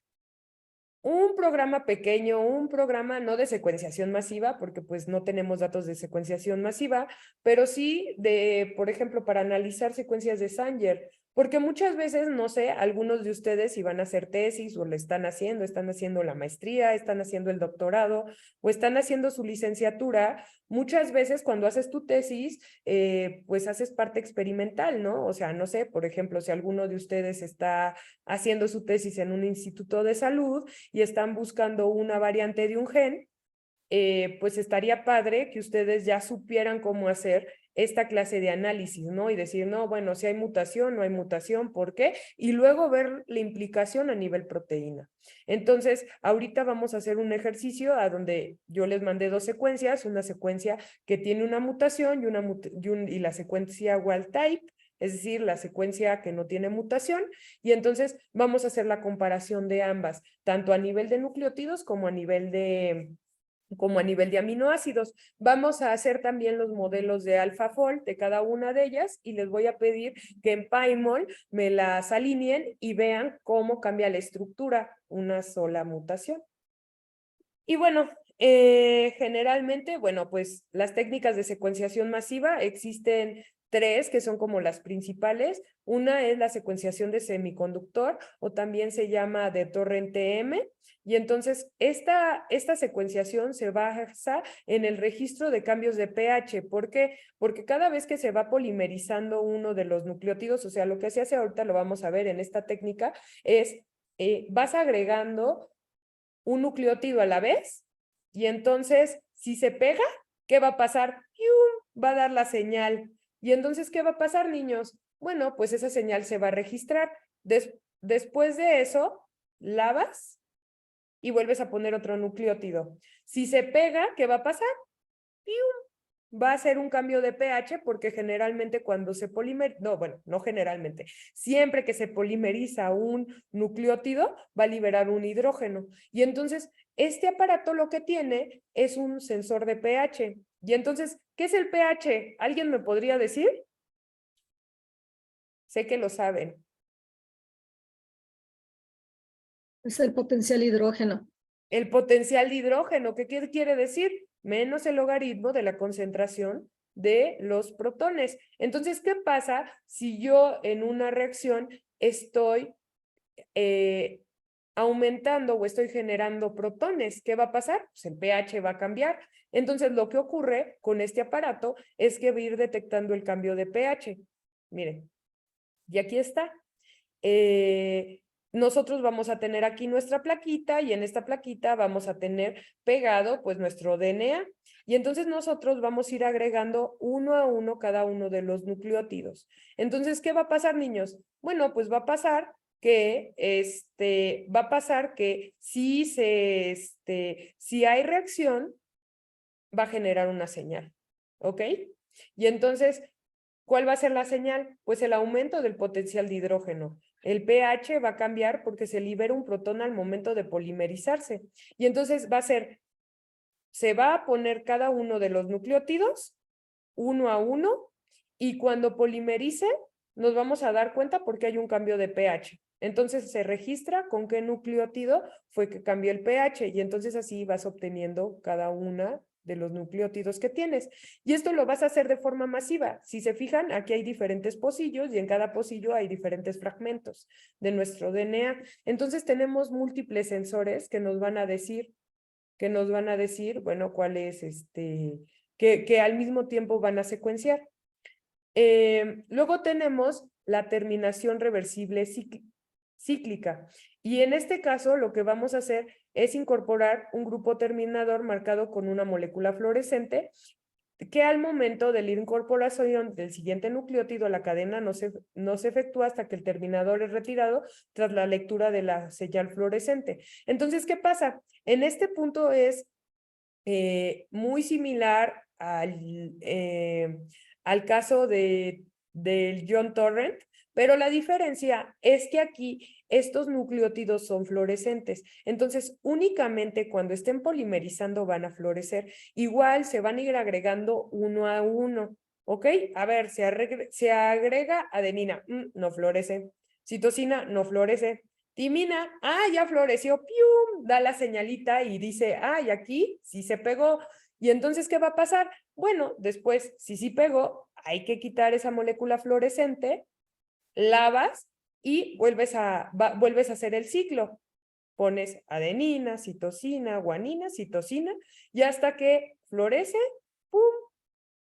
un programa pequeño, un programa no de secuenciación masiva, porque pues no tenemos datos de secuenciación masiva, pero sí por ejemplo, para analizar secuencias de Sanger, porque muchas veces, no sé, algunos de ustedes si van a hacer tesis o le están haciendo la maestría, están haciendo el doctorado o están haciendo su licenciatura, muchas veces cuando haces tu tesis, pues haces parte experimental, ¿no? O sea, no sé, por ejemplo, si alguno de ustedes está haciendo su tesis en un instituto de salud y están buscando una variante de un gen, pues estaría padre que ustedes ya supieran cómo hacer esta clase de análisis, ¿no? Y decir, no, bueno, si hay mutación, no hay mutación, ¿por qué? Y luego ver la implicación a nivel proteína. Entonces, ahorita vamos a hacer un ejercicio a donde yo les mandé 2 secuencias, una secuencia que tiene una mutación y la secuencia wild type, es decir, la secuencia que no tiene mutación, y entonces vamos a hacer la comparación de ambas, tanto a nivel de nucleótidos como a nivel de aminoácidos. Vamos a hacer también los modelos de AlphaFold de cada una de ellas y les voy a pedir que en PyMol me las alineen y vean cómo cambia la estructura una sola mutación. Y bueno, generalmente, bueno, pues las técnicas de secuenciación masiva existen 3 que son como las principales. Una es la secuenciación de semiconductor o también se llama de torrente M. Y entonces esta secuenciación se basa en el registro de cambios de pH. ¿Por qué? Porque cada vez que se va polimerizando uno de los nucleótidos, o sea, lo que se hace ahorita lo vamos a ver en esta técnica, es vas agregando un nucleótido a la vez y entonces Si se pega, ¿qué va a pasar? ¡Pium! Va a dar la señal. Y entonces, ¿qué va a pasar, niños? Bueno, pues esa señal se va a registrar. Después de eso, lavas y vuelves a poner otro nucleótido. Si se pega, ¿qué va a pasar? ¡Pium! Va a ser un cambio de pH porque generalmente cuando se polimeriza, no, bueno, no generalmente, siempre que se polimeriza un nucleótido va a liberar un hidrógeno. Y entonces, este aparato lo que tiene es un sensor de pH. Y entonces, ¿qué es el pH? ¿Alguien me podría decir? Sé que lo saben. Es el potencial hidrógeno. El potencial de hidrógeno, ¿qué quiere decir? Menos el logaritmo de la concentración de los protones. Entonces, ¿qué pasa si yo en una reacción estoy aumentando o estoy generando protones? ¿Qué va a pasar? Pues el pH va a cambiar. Entonces, lo que ocurre con este aparato es que va a ir detectando el cambio de pH. Miren, y aquí está. Nosotros vamos a tener aquí nuestra plaquita y en esta plaquita vamos a tener pegado pues nuestro DNA y entonces nosotros vamos a ir agregando uno a uno cada uno de los nucleótidos. Entonces, ¿qué va a pasar, niños? Bueno, pues va a pasar que si hay reacción va a generar una señal, ¿ok? Y entonces, ¿cuál va a ser la señal? Pues el aumento del potencial de hidrógeno. El pH va a cambiar porque se libera un protón al momento de polimerizarse. Y entonces va a ser, se va a poner cada uno de los nucleótidos, uno a uno, y cuando polimerice, nos vamos a dar cuenta porque hay un cambio de pH. Entonces se registra con qué nucleótido fue que cambió el pH y entonces así vas obteniendo cada una de los nucleótidos que tienes. Y esto lo vas a hacer de forma masiva. Si se fijan, aquí hay diferentes pocillos y en cada pocillo hay diferentes fragmentos de nuestro DNA. Entonces tenemos múltiples sensores que nos van a decir, bueno, cuál es que al mismo tiempo van a secuenciar. Luego tenemos la terminación reversible cíclica. Y en este caso lo que vamos a hacer es incorporar un grupo terminador marcado con una molécula fluorescente que al momento de la incorporación del siguiente nucleótido a la cadena no se efectúa hasta que el terminador es retirado tras la lectura de la señal fluorescente. Entonces, ¿qué pasa? En este punto es muy similar al caso del John Torrent, pero la diferencia es que aquí estos nucleótidos son fluorescentes. Entonces, únicamente cuando estén polimerizando van a fluorecer. Igual se van a ir agregando uno a uno. ¿Ok? A ver, se agrega adenina, no florece. Citosina, no florece. Timina, ya floreció, ¡pium! Da la señalita y dice, y aquí sí se pegó. Y entonces, ¿qué va a pasar? Bueno, después, si sí pegó, hay que quitar esa molécula fluorescente, lavas y vuelves a hacer el ciclo. Pones adenina, citosina, guanina, citosina, y hasta que florece, ¡pum!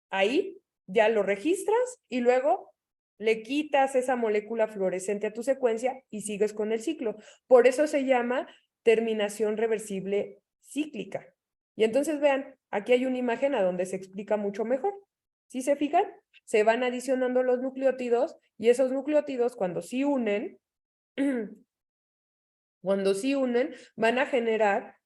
Ahí ya lo registras y luego le quitas esa molécula fluorescente a tu secuencia y sigues con el ciclo. Por eso se llama terminación reversible cíclica. Y entonces vean, aquí hay una imagen a donde se explica mucho mejor. ¿Sí se fijan? Se van adicionando los nucleótidos y esos nucleótidos cuando sí unen, van a generar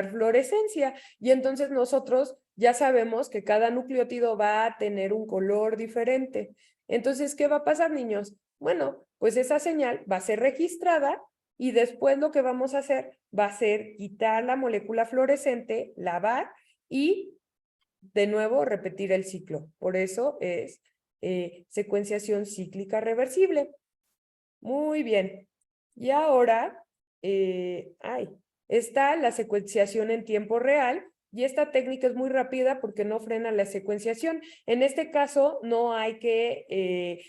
fluorescencia y entonces nosotros ya sabemos que cada nucleótido va a tener un color diferente. Entonces, ¿qué va a pasar, niños? Bueno, pues esa señal va a ser registrada y después lo que vamos a hacer va a ser quitar la molécula fluorescente, lavar y de nuevo repetir el ciclo. Por eso es secuenciación cíclica reversible. Muy bien. Y ahora está la secuenciación en tiempo real y esta técnica es muy rápida porque no frena la secuenciación. En este caso no hay que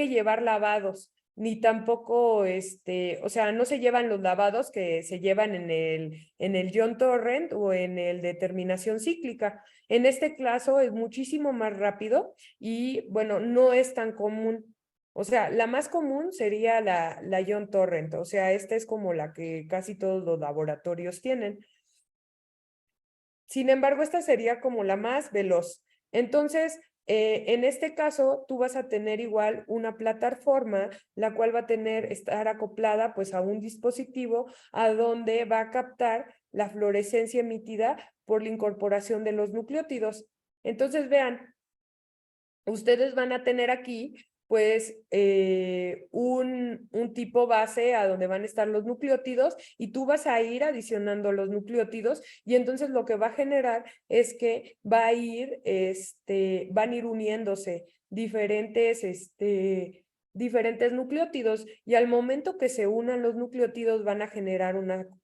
llevar lavados, ni tampoco, o sea, no se llevan los lavados que se llevan en el John Torrent o en el de terminación cíclica. En este caso es muchísimo más rápido y, bueno, no es tan común. O sea, la más común sería la John Torrent, o sea, esta es como la que casi todos los laboratorios tienen. Sin embargo, esta sería como la más veloz. Entonces, en este caso, tú vas a tener igual una plataforma, la cual va a estar acoplada pues a un dispositivo a donde va a captar la fluorescencia emitida por la incorporación de los nucleótidos. Entonces, vean, ustedes van a tener aquí pues un tipo base a donde van a estar los nucleótidos y tú vas a ir adicionando los nucleótidos y entonces lo que va a generar es que van a ir uniéndose diferentes nucleótidos y al momento que se unan los nucleótidos van a generar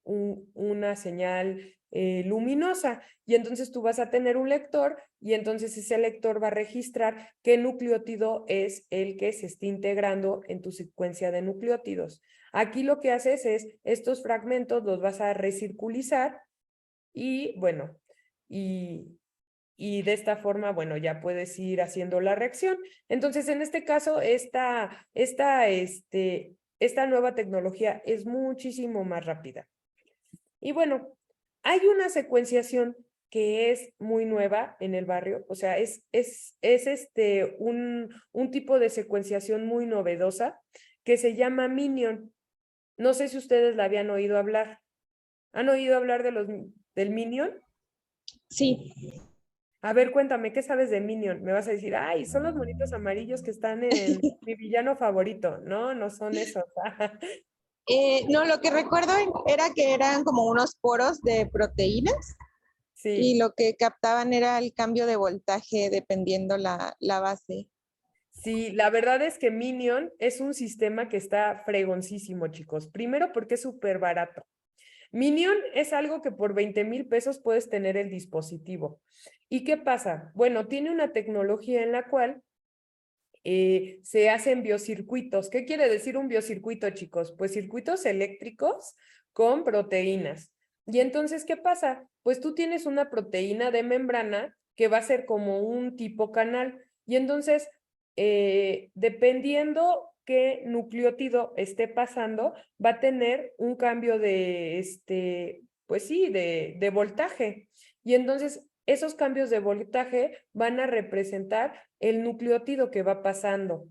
una señal luminosa y entonces tú vas a tener un lector y entonces ese lector va a registrar qué nucleótido es el que se está integrando en tu secuencia de nucleótidos. Aquí lo que haces es estos fragmentos los vas a recirculizar y bueno, y de esta forma, bueno, ya puedes ir haciendo la reacción. Entonces, en este caso, esta nueva tecnología es muchísimo más rápida. Y bueno, hay una secuenciación que es muy nueva en el barrio, o sea, es un tipo de secuenciación muy novedosa que se llama Minion. No sé si ustedes la habían oído hablar. ¿Han oído hablar del Minion? Sí. A ver, cuéntame, ¿qué sabes de Minion? Me vas a decir, ay, son los monitos amarillos que están en mi villano favorito. No, no son esos. No, lo que recuerdo era que eran como unos poros de proteínas y Sí, lo que captaban era el cambio de voltaje dependiendo la base. sí, la verdad es que Minion es un sistema que está fregoncísimo, chicos. Primero porque es súper barato. Minion es algo que por 20,000 pesos puedes tener el dispositivo. ¿Y qué pasa? Bueno, tiene una tecnología en la cual se hacen biocircuitos. ¿Qué quiere decir un biocircuito, chicos? Pues circuitos eléctricos con proteínas. Y entonces, ¿qué pasa? Pues tú tienes una proteína de membrana que va a ser como un tipo canal. Y entonces, dependiendo qué nucleótido esté pasando, va a tener un cambio pues sí, de voltaje. Y entonces, esos cambios de voltaje van a representar el nucleótido que va pasando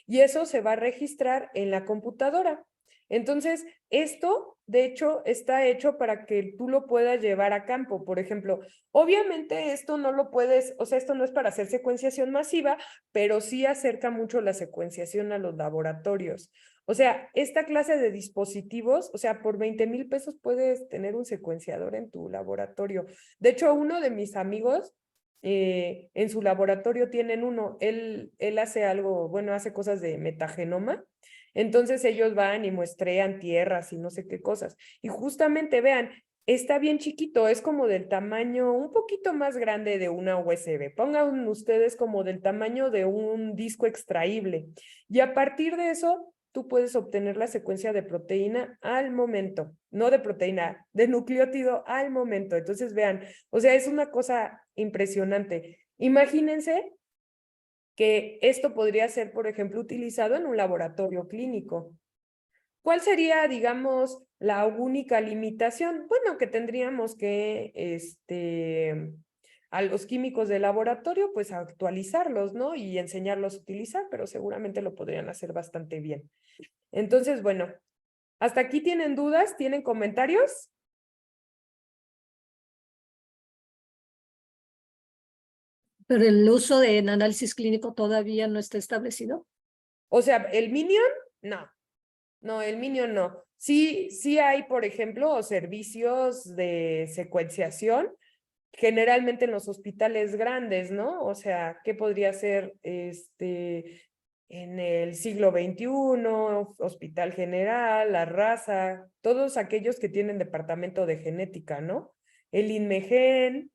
y eso se va a registrar en la computadora. Entonces, esto, de hecho, está hecho para que tú lo puedas llevar a campo. Por ejemplo, obviamente esto no lo puedes, o sea, esto no es para hacer secuenciación masiva, pero sí acerca mucho la secuenciación a los laboratorios. O sea, esta clase de dispositivos, o sea, por 20,000 pesos puedes tener un secuenciador en tu laboratorio. De hecho, uno de mis amigos en su laboratorio tienen uno, él hace algo, bueno, hace cosas de metagenoma, entonces ellos van y muestrean tierras y no sé qué cosas, y justamente vean, está bien chiquito, es como del tamaño un poquito más grande de una USB, pongan ustedes como del tamaño de un disco extraíble, y a partir de eso tú puedes obtener la secuencia de proteína al momento, no de proteína, de nucleótido al momento. Entonces, vean, o sea, es una cosa impresionante. Imagínense que esto podría ser, por ejemplo, utilizado en un laboratorio clínico. ¿Cuál sería, digamos, la única limitación? Bueno, que tendríamos que, a los químicos de laboratorio, pues actualizarlos, ¿no? Y enseñarlos a utilizar, pero seguramente lo podrían hacer bastante bien. Entonces, bueno, ¿hasta aquí tienen dudas? ¿Tienen comentarios? Pero el uso de en análisis clínico todavía no está establecido. O sea, ¿el Minion? No, el Minion no. Sí hay, por ejemplo, servicios de secuenciación, generalmente en los hospitales grandes, ¿no? O sea, ¿qué podría ser en el siglo XXI, Hospital General, La Raza, todos aquellos que tienen departamento de genética, ¿no? El INMEGEN,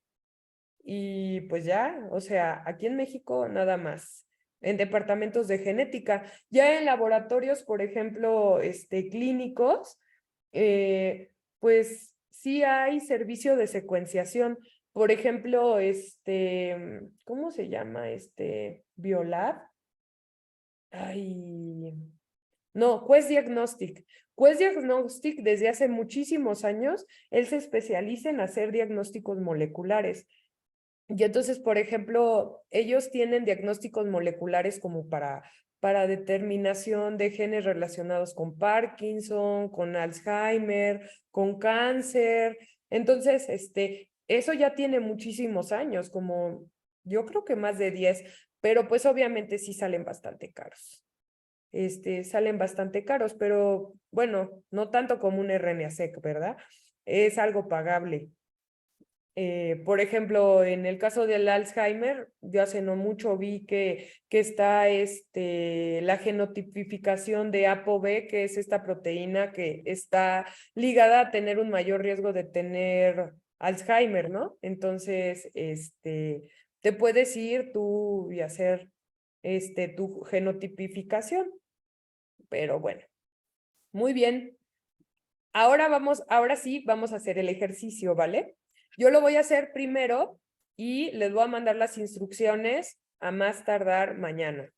y pues ya, o sea, aquí en México nada más, en departamentos de genética. Ya en laboratorios, por ejemplo, clínicos, pues sí hay servicio de secuenciación. Por ejemplo, ¿cómo se llama? Biolab. Ay, no, Quest Diagnostic. Quest Diagnostic desde hace muchísimos años, él se especializa en hacer diagnósticos moleculares. Y entonces, por ejemplo, ellos tienen diagnósticos moleculares como para determinación de genes relacionados con Parkinson, con Alzheimer, con cáncer. Entonces, eso ya tiene muchísimos años, como yo creo que más de 10, pero pues obviamente sí salen bastante caros. Salen bastante caros, pero bueno, no tanto como un RNA-seq, ¿verdad? Es algo pagable. Por ejemplo, en el caso del Alzheimer, yo hace no mucho vi que está la genotipificación de ApoB, que es esta proteína que está ligada a tener un mayor riesgo de tener Alzheimer, ¿no? Entonces, te puedes ir tú y hacer tu genotipificación. Pero bueno, muy bien. Ahora sí vamos a hacer el ejercicio, ¿vale? Yo lo voy a hacer primero y les voy a mandar las instrucciones a más tardar mañana.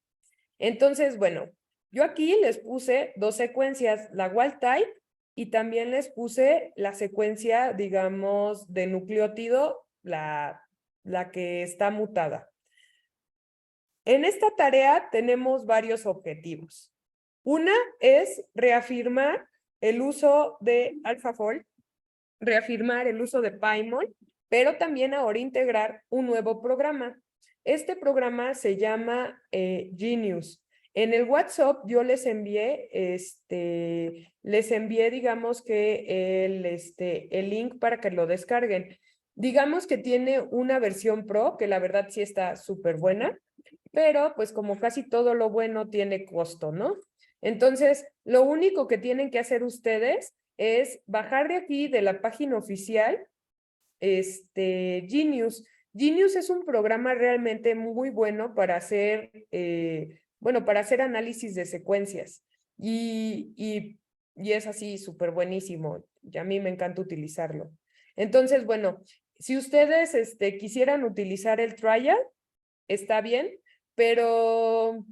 Entonces, bueno, yo aquí les puse 2 secuencias, la wild type y también les puse la secuencia, digamos, de nucleótido, la que está mutada. En esta tarea tenemos varios objetivos. Una es reafirmar el uso de AlphaFold, reafirmar el uso de PyMol, pero también ahora integrar un nuevo programa. Este programa se llama Genius. En el WhatsApp yo les envié, digamos que el link para que lo descarguen. Digamos que tiene una versión Pro, que la verdad sí está súper buena, pero pues como casi todo lo bueno tiene costo, ¿no? Entonces, lo único que tienen que hacer ustedes es bajar de aquí, de la página oficial, Genius. Genius es un programa realmente muy bueno para hacer, para hacer análisis de secuencias. Y es así, súper buenísimo. Y a mí me encanta utilizarlo. Entonces, bueno, si ustedes quisieran utilizar el trial, está bien, pero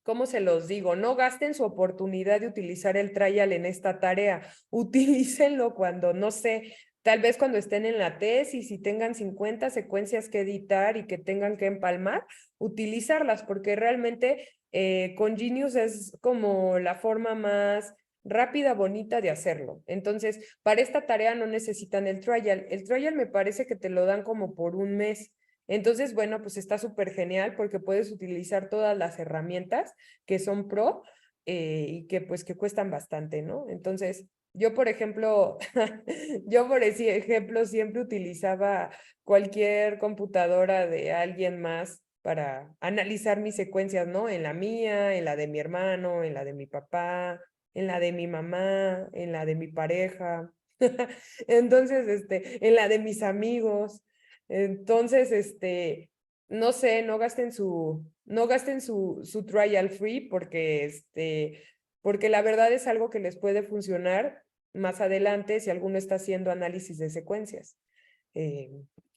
¿cómo se los digo? No gasten su oportunidad de utilizar el trial en esta tarea. Utilícenlo cuando, no sé, tal vez cuando estén en la tesis y tengan 50 secuencias que editar y que tengan que empalmar, utilizarlas, porque realmente con Genius es como la forma más rápida, bonita de hacerlo. Entonces, para esta tarea no necesitan el trial. El trial me parece que te lo dan como por un mes. Entonces, bueno, pues está súper genial porque puedes utilizar todas las herramientas que son pro y que pues que cuestan bastante, ¿no? Entonces, yo por ejemplo, siempre utilizaba cualquier computadora de alguien más para analizar mis secuencias, ¿no? En la mía, en la de mi hermano, en la de mi papá, en la de mi mamá, en la de mi pareja. Entonces, en la de mis amigos. Entonces, no sé, no gasten su trial free porque la verdad es algo que les puede funcionar más adelante si alguno está haciendo análisis de secuencias.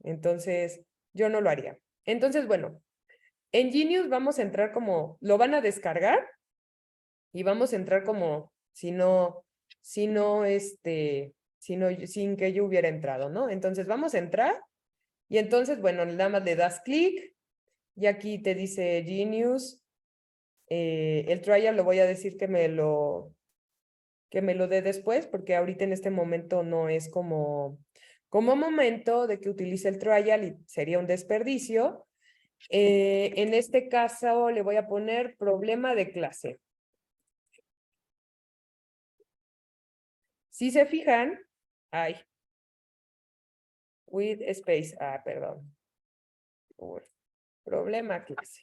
Entonces, yo no lo haría. Entonces, bueno, en Genius vamos a entrar como, lo van a descargar y vamos a entrar como sin que yo hubiera entrado, ¿no? Entonces, vamos a entrar. Y entonces, bueno, nada más le das clic y aquí te dice Genius. El trial lo voy a decir que me lo dé después, porque ahorita en este momento no es como momento de que utilice el trial y sería un desperdicio. En este caso le voy a poner problema de clase. Si se fijan, with space, perdón. Problema clase.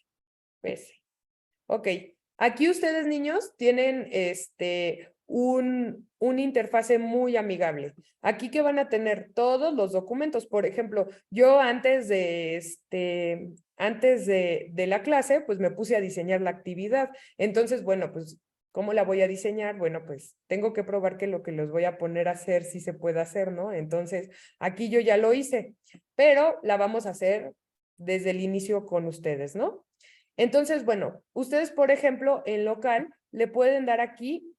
PC. Ok, aquí ustedes niños tienen un interfase muy amigable. Aquí que van a tener todos los documentos. Por ejemplo, yo antes de la clase, pues me puse a diseñar la actividad. Entonces, bueno, pues, ¿cómo la voy a diseñar? Bueno, pues tengo que probar que lo que los voy a poner a hacer sí se puede hacer, ¿no? Entonces, aquí yo ya lo hice, pero la vamos a hacer desde el inicio con ustedes, ¿no? Entonces, bueno, ustedes, por ejemplo, en local, le pueden dar aquí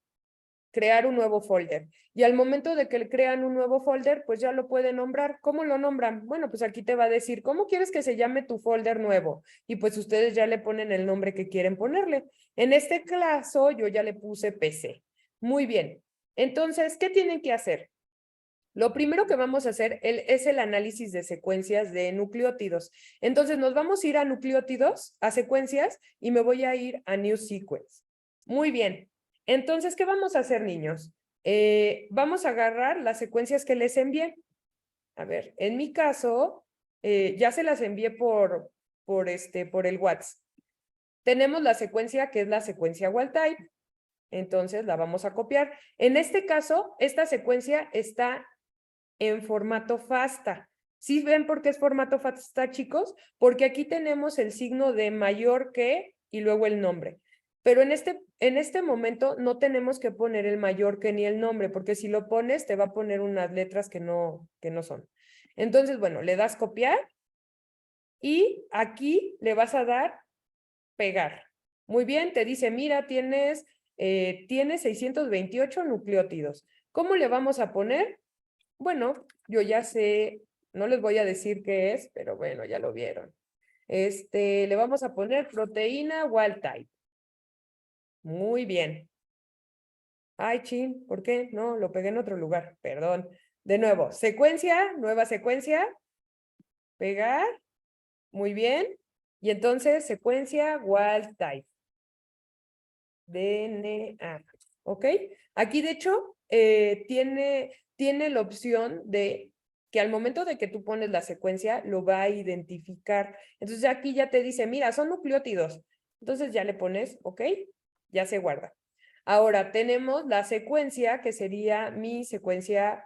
crear un nuevo folder. Y al momento de que crean un nuevo folder, pues ya lo pueden nombrar. ¿Cómo lo nombran? Bueno, pues aquí te va a decir, ¿cómo quieres que se llame tu folder nuevo? Y pues ustedes ya le ponen el nombre que quieren ponerle. En este caso, yo ya le puse PC. Muy bien. Entonces, ¿qué tienen que hacer? Lo primero que vamos a hacer es el análisis de secuencias de nucleótidos. Entonces nos vamos a ir a nucleótidos, a secuencias, y me voy a ir a New Sequence. Muy bien. Entonces, ¿qué vamos a hacer, niños? Vamos a agarrar las secuencias que les envié. A ver, en mi caso, ya se las envié por el WhatsApp. Tenemos la secuencia que es la secuencia wild type. Entonces la vamos a copiar. En este caso, esta secuencia está en formato FASTA. ¿Sí ven por qué es formato FASTA, chicos? Porque aquí tenemos el signo de mayor que y luego el nombre. Pero en este momento no tenemos que poner el mayor que ni el nombre, porque si lo pones te va a poner unas letras que no son. Entonces, bueno, le das copiar y aquí le vas a dar pegar. Muy bien, te dice, mira, tienes 628 nucleótidos. ¿Cómo le vamos a poner? Bueno, yo ya sé, no les voy a decir qué es, pero bueno, ya lo vieron. Le vamos a poner proteína wild type. Muy bien. Ay, chin, ¿por qué? No, lo pegué en otro lugar, perdón. De nuevo, secuencia, nueva secuencia. Pegar. Muy bien. Y entonces, secuencia wild type. DNA. ¿Ok? Aquí, de hecho, tiene la opción de que al momento de que tú pones la secuencia, lo va a identificar. Entonces, aquí ya te dice, mira, son nucleótidos. Entonces, ya le pones, ¿ok? Ya se guarda. Ahora, tenemos la secuencia, que sería mi secuencia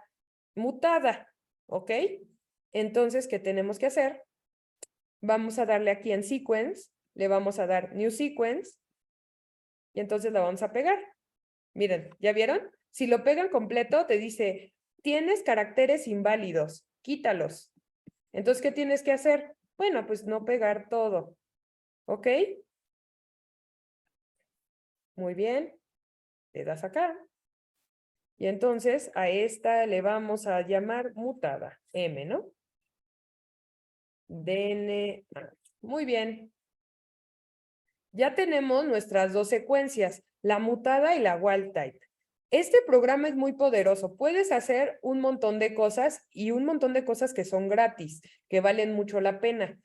mutada, ¿ok? Entonces, ¿qué tenemos que hacer? Vamos a darle aquí en Sequence, le vamos a dar New Sequence, y entonces la vamos a pegar. Miren, ¿ya vieron? Si lo pegan completo, te dice, tienes caracteres inválidos, quítalos. Entonces, ¿qué tienes que hacer? Bueno, pues no pegar todo. ¿Ok? Muy bien. Le das acá. Y entonces a esta le vamos a llamar mutada, M, ¿no? DNA. Muy bien. Ya tenemos nuestras dos secuencias, la mutada y la wild type. Este programa es muy poderoso. Puedes hacer un montón de cosas y un montón de cosas que son gratis, que valen mucho la pena.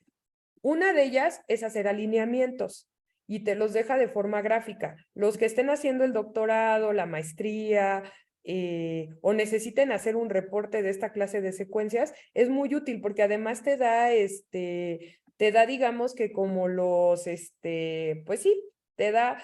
Una de ellas es hacer alineamientos y te los deja de forma gráfica. Los que estén haciendo el doctorado, la maestría o necesiten hacer un reporte de esta clase de secuencias, es muy útil porque además te da, digamos que como pues sí, te da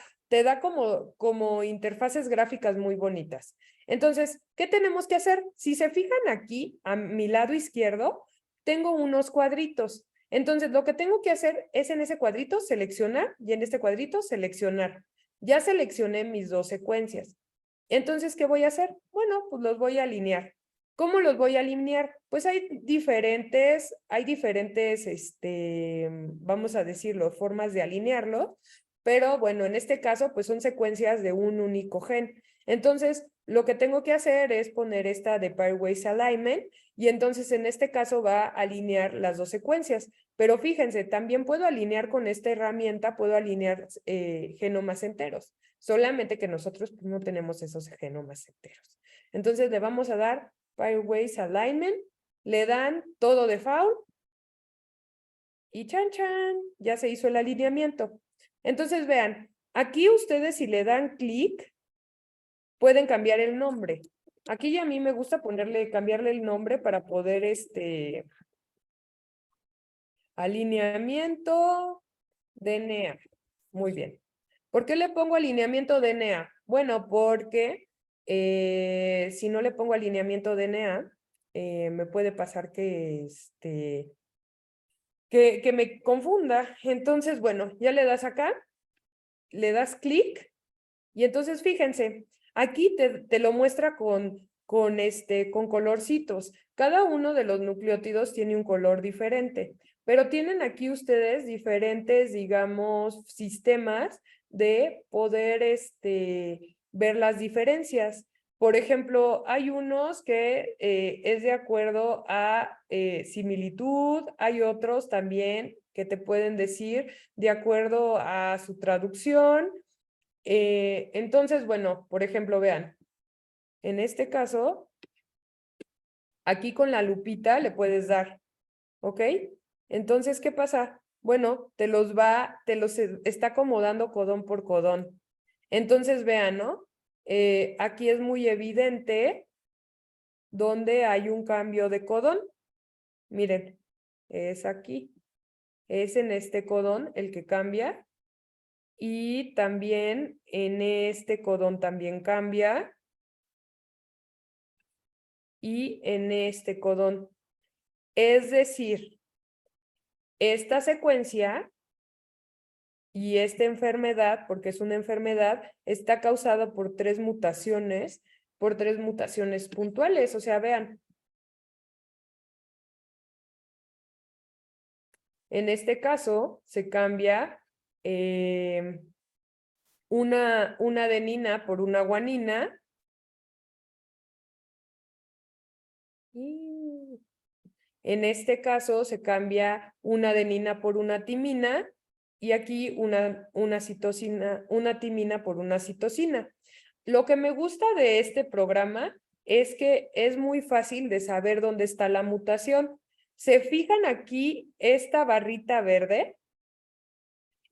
como interfaces gráficas muy bonitas. Entonces, ¿qué tenemos que hacer? Si se fijan aquí, a mi lado izquierdo, tengo unos cuadritos. Entonces, lo que tengo que hacer es en ese cuadrito seleccionar y en este cuadrito seleccionar. Ya seleccioné mis dos secuencias. Entonces, ¿qué voy a hacer? Bueno, pues los voy a alinear. ¿Cómo los voy a alinear? Pues hay diferentes, vamos a decirlo, formas de alinearlo, pero bueno, en este caso, pues son secuencias de un único gen. Entonces, lo que tengo que hacer es poner esta de Pairwise Alignment y entonces en este caso va a alinear las dos secuencias. Pero fíjense, también puedo alinear con esta herramienta, puedo alinear genomas enteros, solamente que nosotros pues, no tenemos esos genomas enteros. Entonces le vamos a dar Pairwise Alignment, le dan todo default y chan chan, ya se hizo el alineamiento. Entonces vean, aquí ustedes si le dan clic, pueden cambiar el nombre. Aquí a mí me gusta cambiarle el nombre para poder alineamiento DNA. Muy bien. ¿Por qué le pongo alineamiento DNA? Bueno, porque si no le pongo alineamiento DNA, me puede pasar que me confunda. Entonces, bueno, ya le das acá, le das clic y entonces fíjense, aquí te lo muestra con colorcitos. Cada uno de los nucleótidos tiene un color diferente, pero tienen aquí ustedes diferentes, digamos, sistemas de poder ver las diferencias. Por ejemplo, hay unos que es de acuerdo a similitud, hay otros también que te pueden decir de acuerdo a su traducción. Entonces, bueno, por ejemplo, vean, en este caso, aquí con la lupita le puedes dar, ¿ok? Entonces, ¿qué pasa? Bueno, te los está acomodando codón por codón. Entonces, vean, ¿no? Aquí es muy evidente donde hay un cambio de codón. Miren, es aquí. Es en este codón el que cambia. Y también en este codón también cambia. Y en este codón. Es decir, esta secuencia y esta enfermedad, porque es una enfermedad, está causada por tres mutaciones puntuales. O sea, vean. En este caso, se cambia una adenina por una guanina. Y en este caso, se cambia una adenina por una timina. Y aquí una citosina, una timina por una citosina. Lo que me gusta de este programa es que es muy fácil de saber dónde está la mutación. ¿Se fijan aquí esta barrita verde?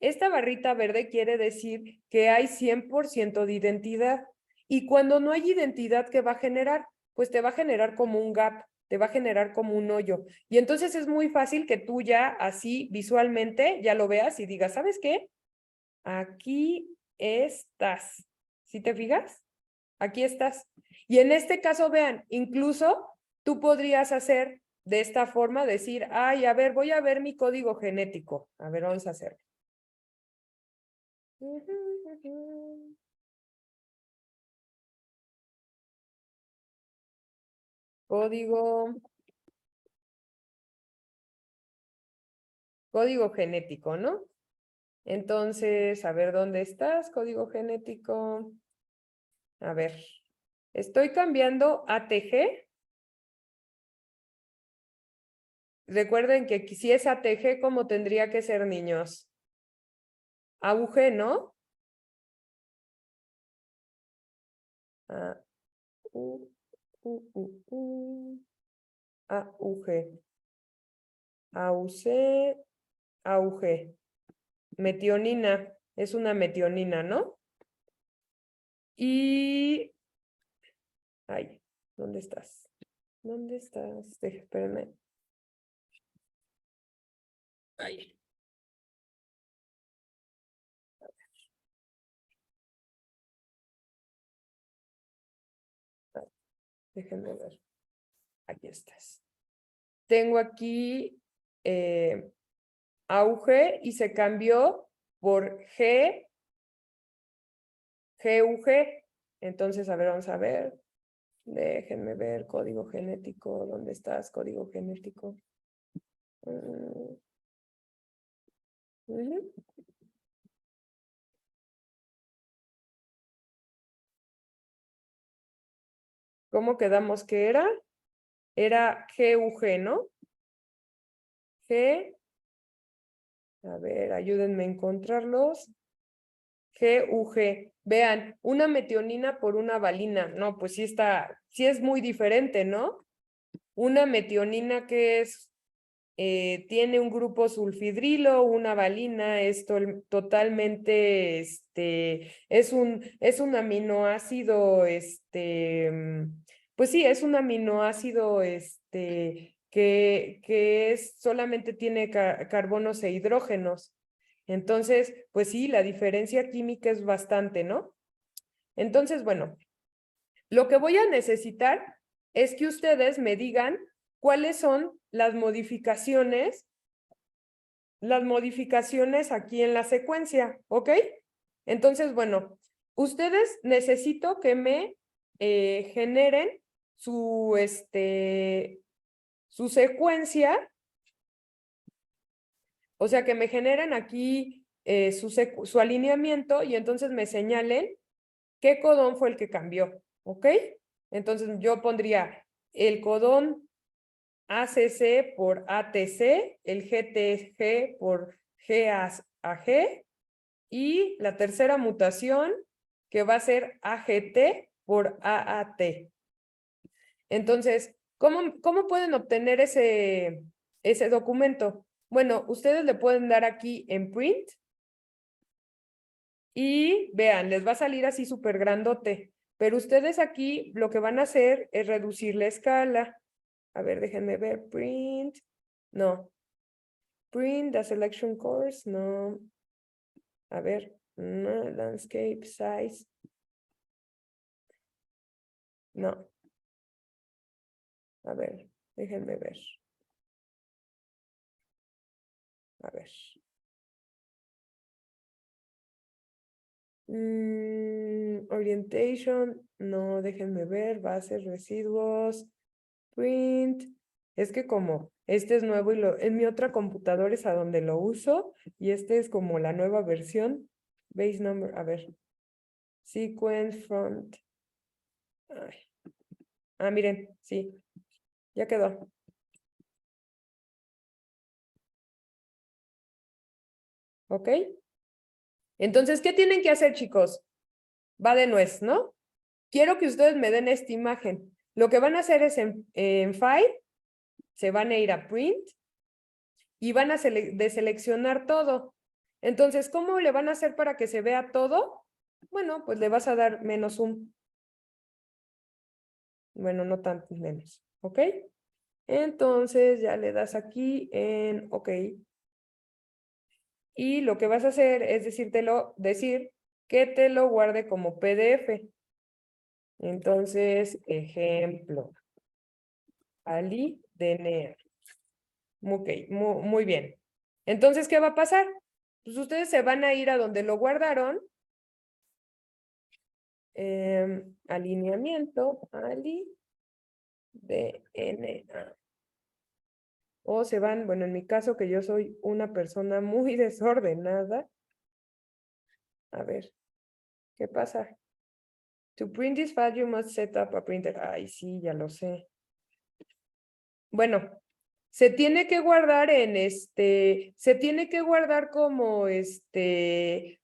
Esta barrita verde quiere decir que hay 100% de identidad. Y cuando no hay identidad, ¿qué va a generar? Pues te va a generar como un gap, te va a generar como un hoyo. Y entonces es muy fácil que tú ya así visualmente ya lo veas y digas, ¿sabes qué? Aquí estás. ¿Sí te fijas? Aquí estás. Y en este caso, vean, incluso tú podrías hacer de esta forma, decir, ay, a ver, voy a ver mi código genético. A ver, vamos a hacerlo. Código genético, ¿no? Entonces, a ver, ¿dónde estás? Código genético. A ver, estoy cambiando ATG. Recuerden que si es ATG, ¿cómo tendría que ser, niños? AUG, ¿no? AUG. AUC, AUG. Metionina, es una metionina, ¿no? Y... Ay, ¿dónde estás? ¿Dónde estás? Espérame. Ay. Déjenme ver. Aquí estás. Tengo aquí auge y se cambió por GUG. Entonces, a ver, vamos a ver. Déjenme ver código genético. ¿Dónde estás, código genético? ¿Cómo quedamos que era? Era GUG, ¿no? G. A ver, ayúdenme a encontrarlos. GUG. Vean, una metionina por una valina. No, pues sí es muy diferente, ¿no? Una metionina que tiene un grupo sulfidrilo, una valina, es totalmente, es un aminoácido, pues sí, es un aminoácido, que solamente tiene carbonos e hidrógenos. Entonces, pues sí, la diferencia química es bastante, ¿no? Entonces, bueno, lo que voy a necesitar es que ustedes me digan cuáles son las modificaciones aquí en la secuencia, ¿ok? Entonces, bueno, ustedes necesito que me generen su secuencia, o sea, que me generen aquí su alineamiento y entonces me señalen qué codón fue el que cambió, ¿ok? Entonces yo pondría el codón ACC por ATC, el GTG por GAG, y la tercera mutación que va a ser AGT por AAT. Entonces, ¿cómo pueden obtener ese documento? Bueno, ustedes le pueden dar aquí en print y vean, les va a salir así súper grandote, pero ustedes aquí lo que van a hacer es reducir la escala. A ver, déjenme ver, print, no. Print the selection course, no. A ver, no, landscape size. No. A ver, déjenme ver. A ver. Orientation, no, déjenme ver, bases, residuos, print. Es que como este es nuevo y en mi otra computadora es a donde lo uso y este es como la nueva versión. Base number, a ver. Sequence, front. Ay. Ah, miren, sí, ya quedó. ¿Ok? Entonces, ¿qué tienen que hacer, chicos? Va de nuez, ¿no? Quiero que ustedes me den esta imagen. Lo que van a hacer es en File, se van a ir a Print y van a deseleccionar todo. Entonces, ¿cómo le van a hacer para que se vea todo? Bueno, pues le vas a dar menos un. Bueno, no tanto menos, ¿ok? Entonces ya le das aquí en OK. Y lo que vas a hacer es decir que te lo guarde como PDF. Entonces, ejemplo. Ali DNA. Ok, muy bien. Entonces, ¿qué va a pasar? Pues ustedes se van a ir a donde lo guardaron. Alineamiento, Ali DNA. O se van, bueno, en mi caso que yo soy una persona muy desordenada. A ver, ¿qué pasa? To print this file, you must set up a printer. Ay, sí, ya lo sé. Bueno, se tiene que guardar se tiene que guardar como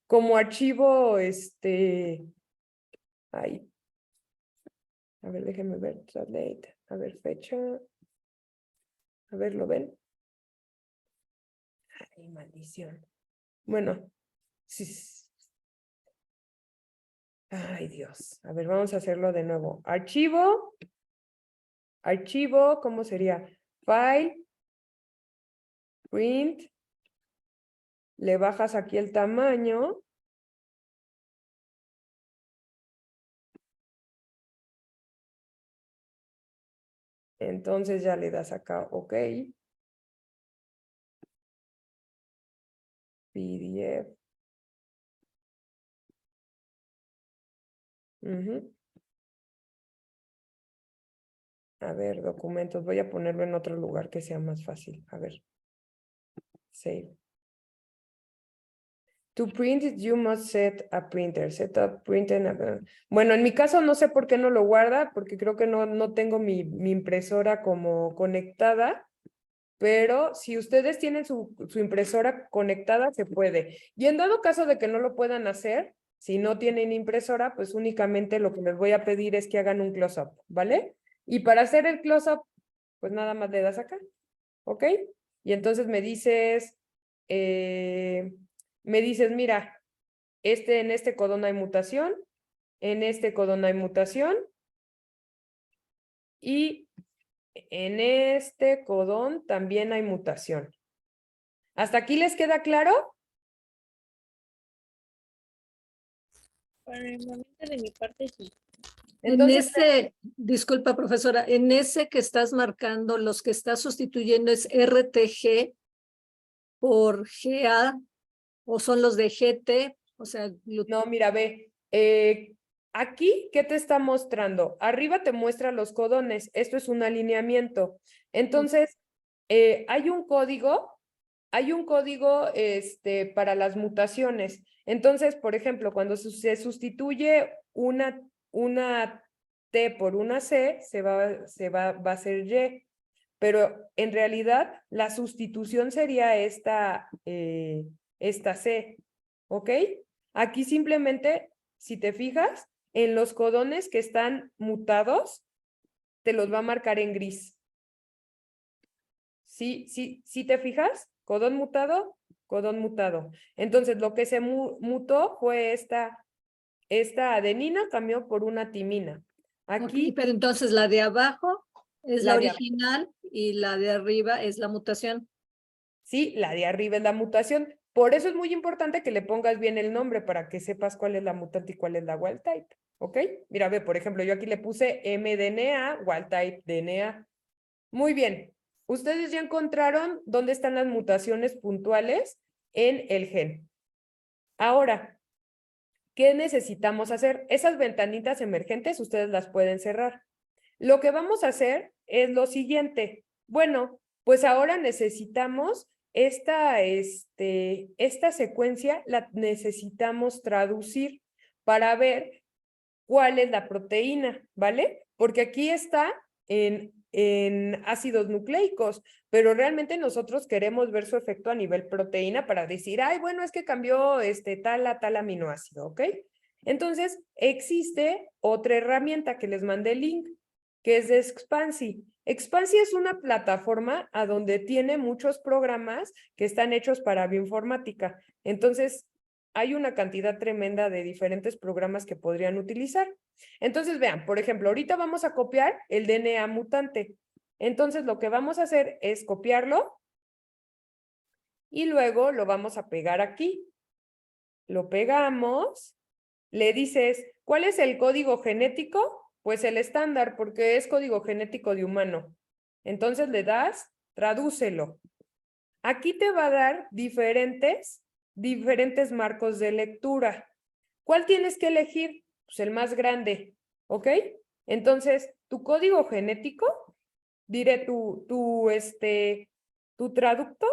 como archivo, ay. A ver, déjenme ver, translate, a ver, fecha. A ver, ¿lo ven? Ay, maldición. Bueno, sí. Ay, Dios. A ver, vamos a hacerlo de nuevo. Archivo, ¿cómo sería? File, print, le bajas aquí el tamaño. Entonces ya le das acá, OK. PDF. A ver, documentos. Voy a ponerlo en otro lugar que sea más fácil. A ver. Save. To print it, you must set a printer. Set up printer. Bueno, en mi caso no sé por qué no lo guarda, porque creo que no tengo mi impresora como conectada. Pero si ustedes tienen su impresora conectada, se puede. Y en dado caso de que no lo puedan hacer, si no tienen impresora, pues únicamente lo que les voy a pedir es que hagan un close-up, ¿vale? Y para hacer el close-up, pues nada más le das acá, ¿ok? Y entonces me dices, mira, en este codón hay mutación, en este codón hay mutación, y en este codón también hay mutación. ¿Hasta aquí les queda claro? Por el momento de mi parte sí. Entonces, disculpa, profesora, en ese que estás marcando, los que estás sustituyendo es RTG por GA, o son los de GT, o sea, no, mira, ve. Aquí, ¿qué te está mostrando? Arriba te muestra los codones. Esto es un alineamiento. Entonces, hay un código para las mutaciones. Entonces, por ejemplo, cuando se sustituye una T por una C, va a ser Y. Pero en realidad la sustitución sería esta C, ¿ok? Aquí simplemente, si te fijas, en los codones que están mutados, te los va a marcar en gris. ¿Sí te fijas? Codón mutado, codón mutado. Entonces, lo que se mutó fue esta adenina cambió por una timina. Ok, Aquí, pero entonces la de abajo es La la de original y la de arriba es la mutación. sí, la de arriba es la mutación. Por eso es muy importante que le pongas bien el nombre para que sepas cuál es la mutante y cuál es la wild type. ¿Ok? Mira, ve, por ejemplo, yo aquí le puse mDNA, wild type DNA. Muy bien. Ustedes ya encontraron dónde están las mutaciones puntuales en el gen. Ahora, ¿qué necesitamos hacer? Esas ventanitas emergentes ustedes las pueden cerrar. Lo que vamos a hacer es lo siguiente. Bueno, pues ahora necesitamos esta secuencia, la necesitamos traducir para ver cuál es la proteína, ¿vale? Porque aquí está en ácidos nucleicos, pero realmente nosotros queremos ver su efecto a nivel proteína para decir, ay, bueno, es que cambió tal a tal aminoácido, ¿ok? Entonces, existe otra herramienta que les mandé el link, que es de Expansi. Expansi es una plataforma a donde tiene muchos programas que están hechos para bioinformática. Entonces, hay una cantidad tremenda de diferentes programas que podrían utilizar. Entonces, vean, por ejemplo, ahorita vamos a copiar el DNA mutante. Entonces, lo que vamos a hacer es copiarlo y luego lo vamos a pegar aquí. Lo pegamos, le dices, ¿cuál es el código genético? Pues el estándar, porque es código genético de humano. Entonces le das, tradúcelo. Aquí te va a dar diferentes marcos de lectura. ¿Cuál tienes que elegir? Pues el más grande, ¿ok? Entonces, tu código genético, diré tu traducto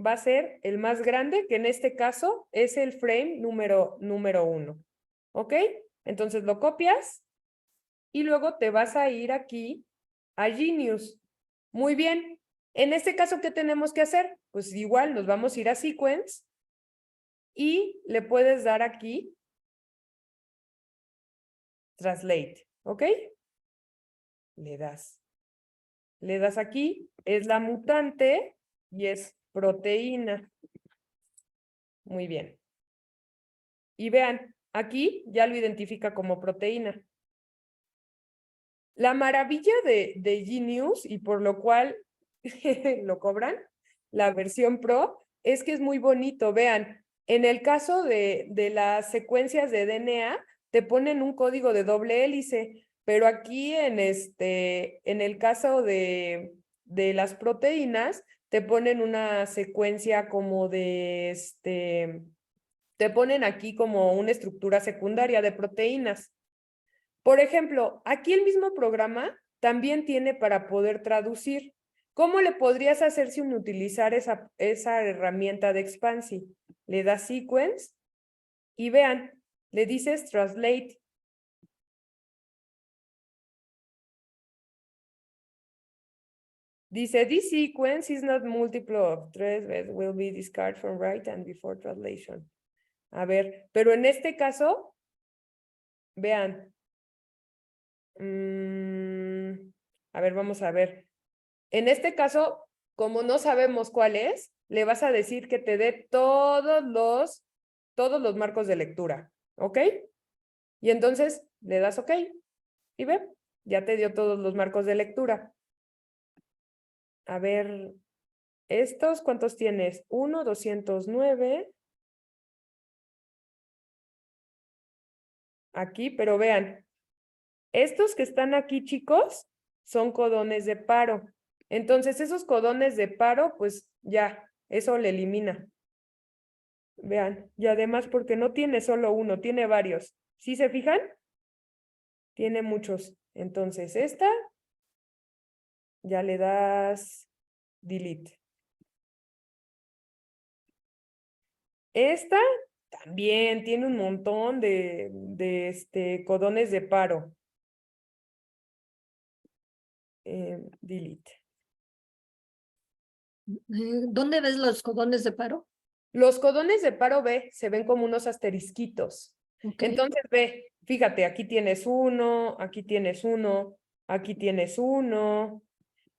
va a ser el más grande, que en este caso es el frame número 1, ¿ok? Entonces lo copias y luego te vas a ir aquí a Genius. Muy bien. En este caso, ¿qué tenemos que hacer? Pues igual nos vamos a ir a Sequence y le puedes dar aquí Translate, ¿ok? Le das aquí, es la mutante y es proteína. Muy bien. Y vean, aquí ya lo identifica como proteína. La maravilla de Genius y por lo cual lo cobran, la versión Pro, es que es muy bonito. Vean, en el caso de las secuencias de DNA, te ponen un código de doble hélice, pero aquí en el caso de las proteínas, te ponen una secuencia como te ponen aquí como una estructura secundaria de proteínas. Por ejemplo, aquí el mismo programa también tiene para poder traducir. ¿Cómo le podrías hacer sin utilizar esa herramienta de Expansi? Le das Sequence y vean, le dices Translate. Dice, this sequence is not multiple of threads, but will be discarded from right and before translation. A ver, pero en este caso, vean. A ver, vamos a ver. En este caso, como no sabemos cuál es, le vas a decir que te dé todos los marcos de lectura, ¿ok? Y entonces le das OK y ve, ya te dio todos los marcos de lectura. A ver, ¿estos cuántos tienes? 1, 209. Aquí, pero vean, estos que están aquí, chicos, son codones de paro. Entonces, esos codones de paro, pues ya, eso le elimina. Vean, y además porque no tiene solo uno, tiene varios. ¿Sí se fijan? Tiene muchos. Entonces, esta, ya le das delete. Esta También tiene un montón de codones de paro. Delete. ¿Dónde ves los codones de paro? Los codones de paro B se ven como unos asterisquitos. Ok. Entonces ve, fíjate, aquí tienes uno, aquí tienes uno, aquí tienes uno,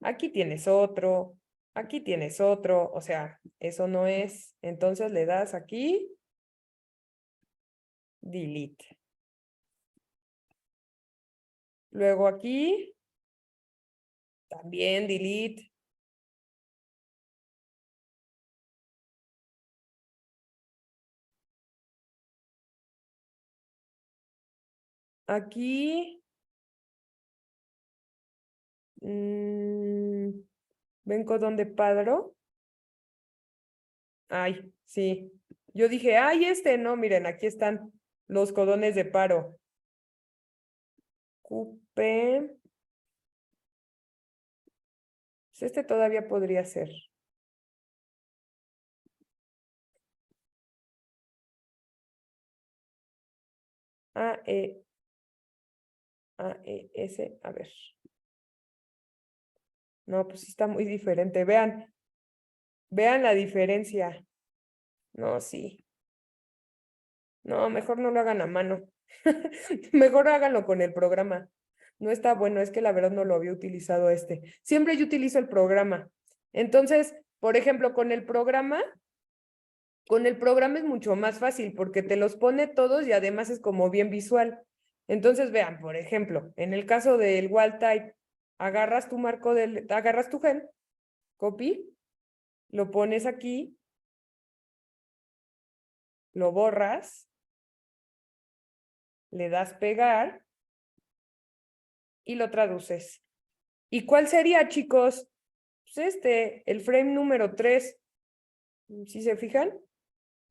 aquí tienes otro, aquí tienes otro, o sea, eso no es. Entonces le das aquí, delete. Luego aquí, también delete. Aquí, ¿ven codón de paro? Ay, sí. Yo dije, ay, no, miren, aquí están los codones de paro. Cupe. Pues este todavía podría ser. S, a ver. No, pues sí está muy diferente. Vean la diferencia. No, sí. No, mejor no lo hagan a mano. Mejor háganlo con el programa. No está bueno, es que la verdad no lo había utilizado Siempre yo utilizo el programa. Entonces, por ejemplo, con el programa es mucho más fácil porque te los pone todos y además es como bien visual. Entonces, vean, por ejemplo, en el caso del wild type, agarras tu gen, copy, lo pones aquí, lo borras, le das pegar y lo traduces. ¿Y cuál sería, chicos? Pues el frame número 3. ¿Sí se fijan?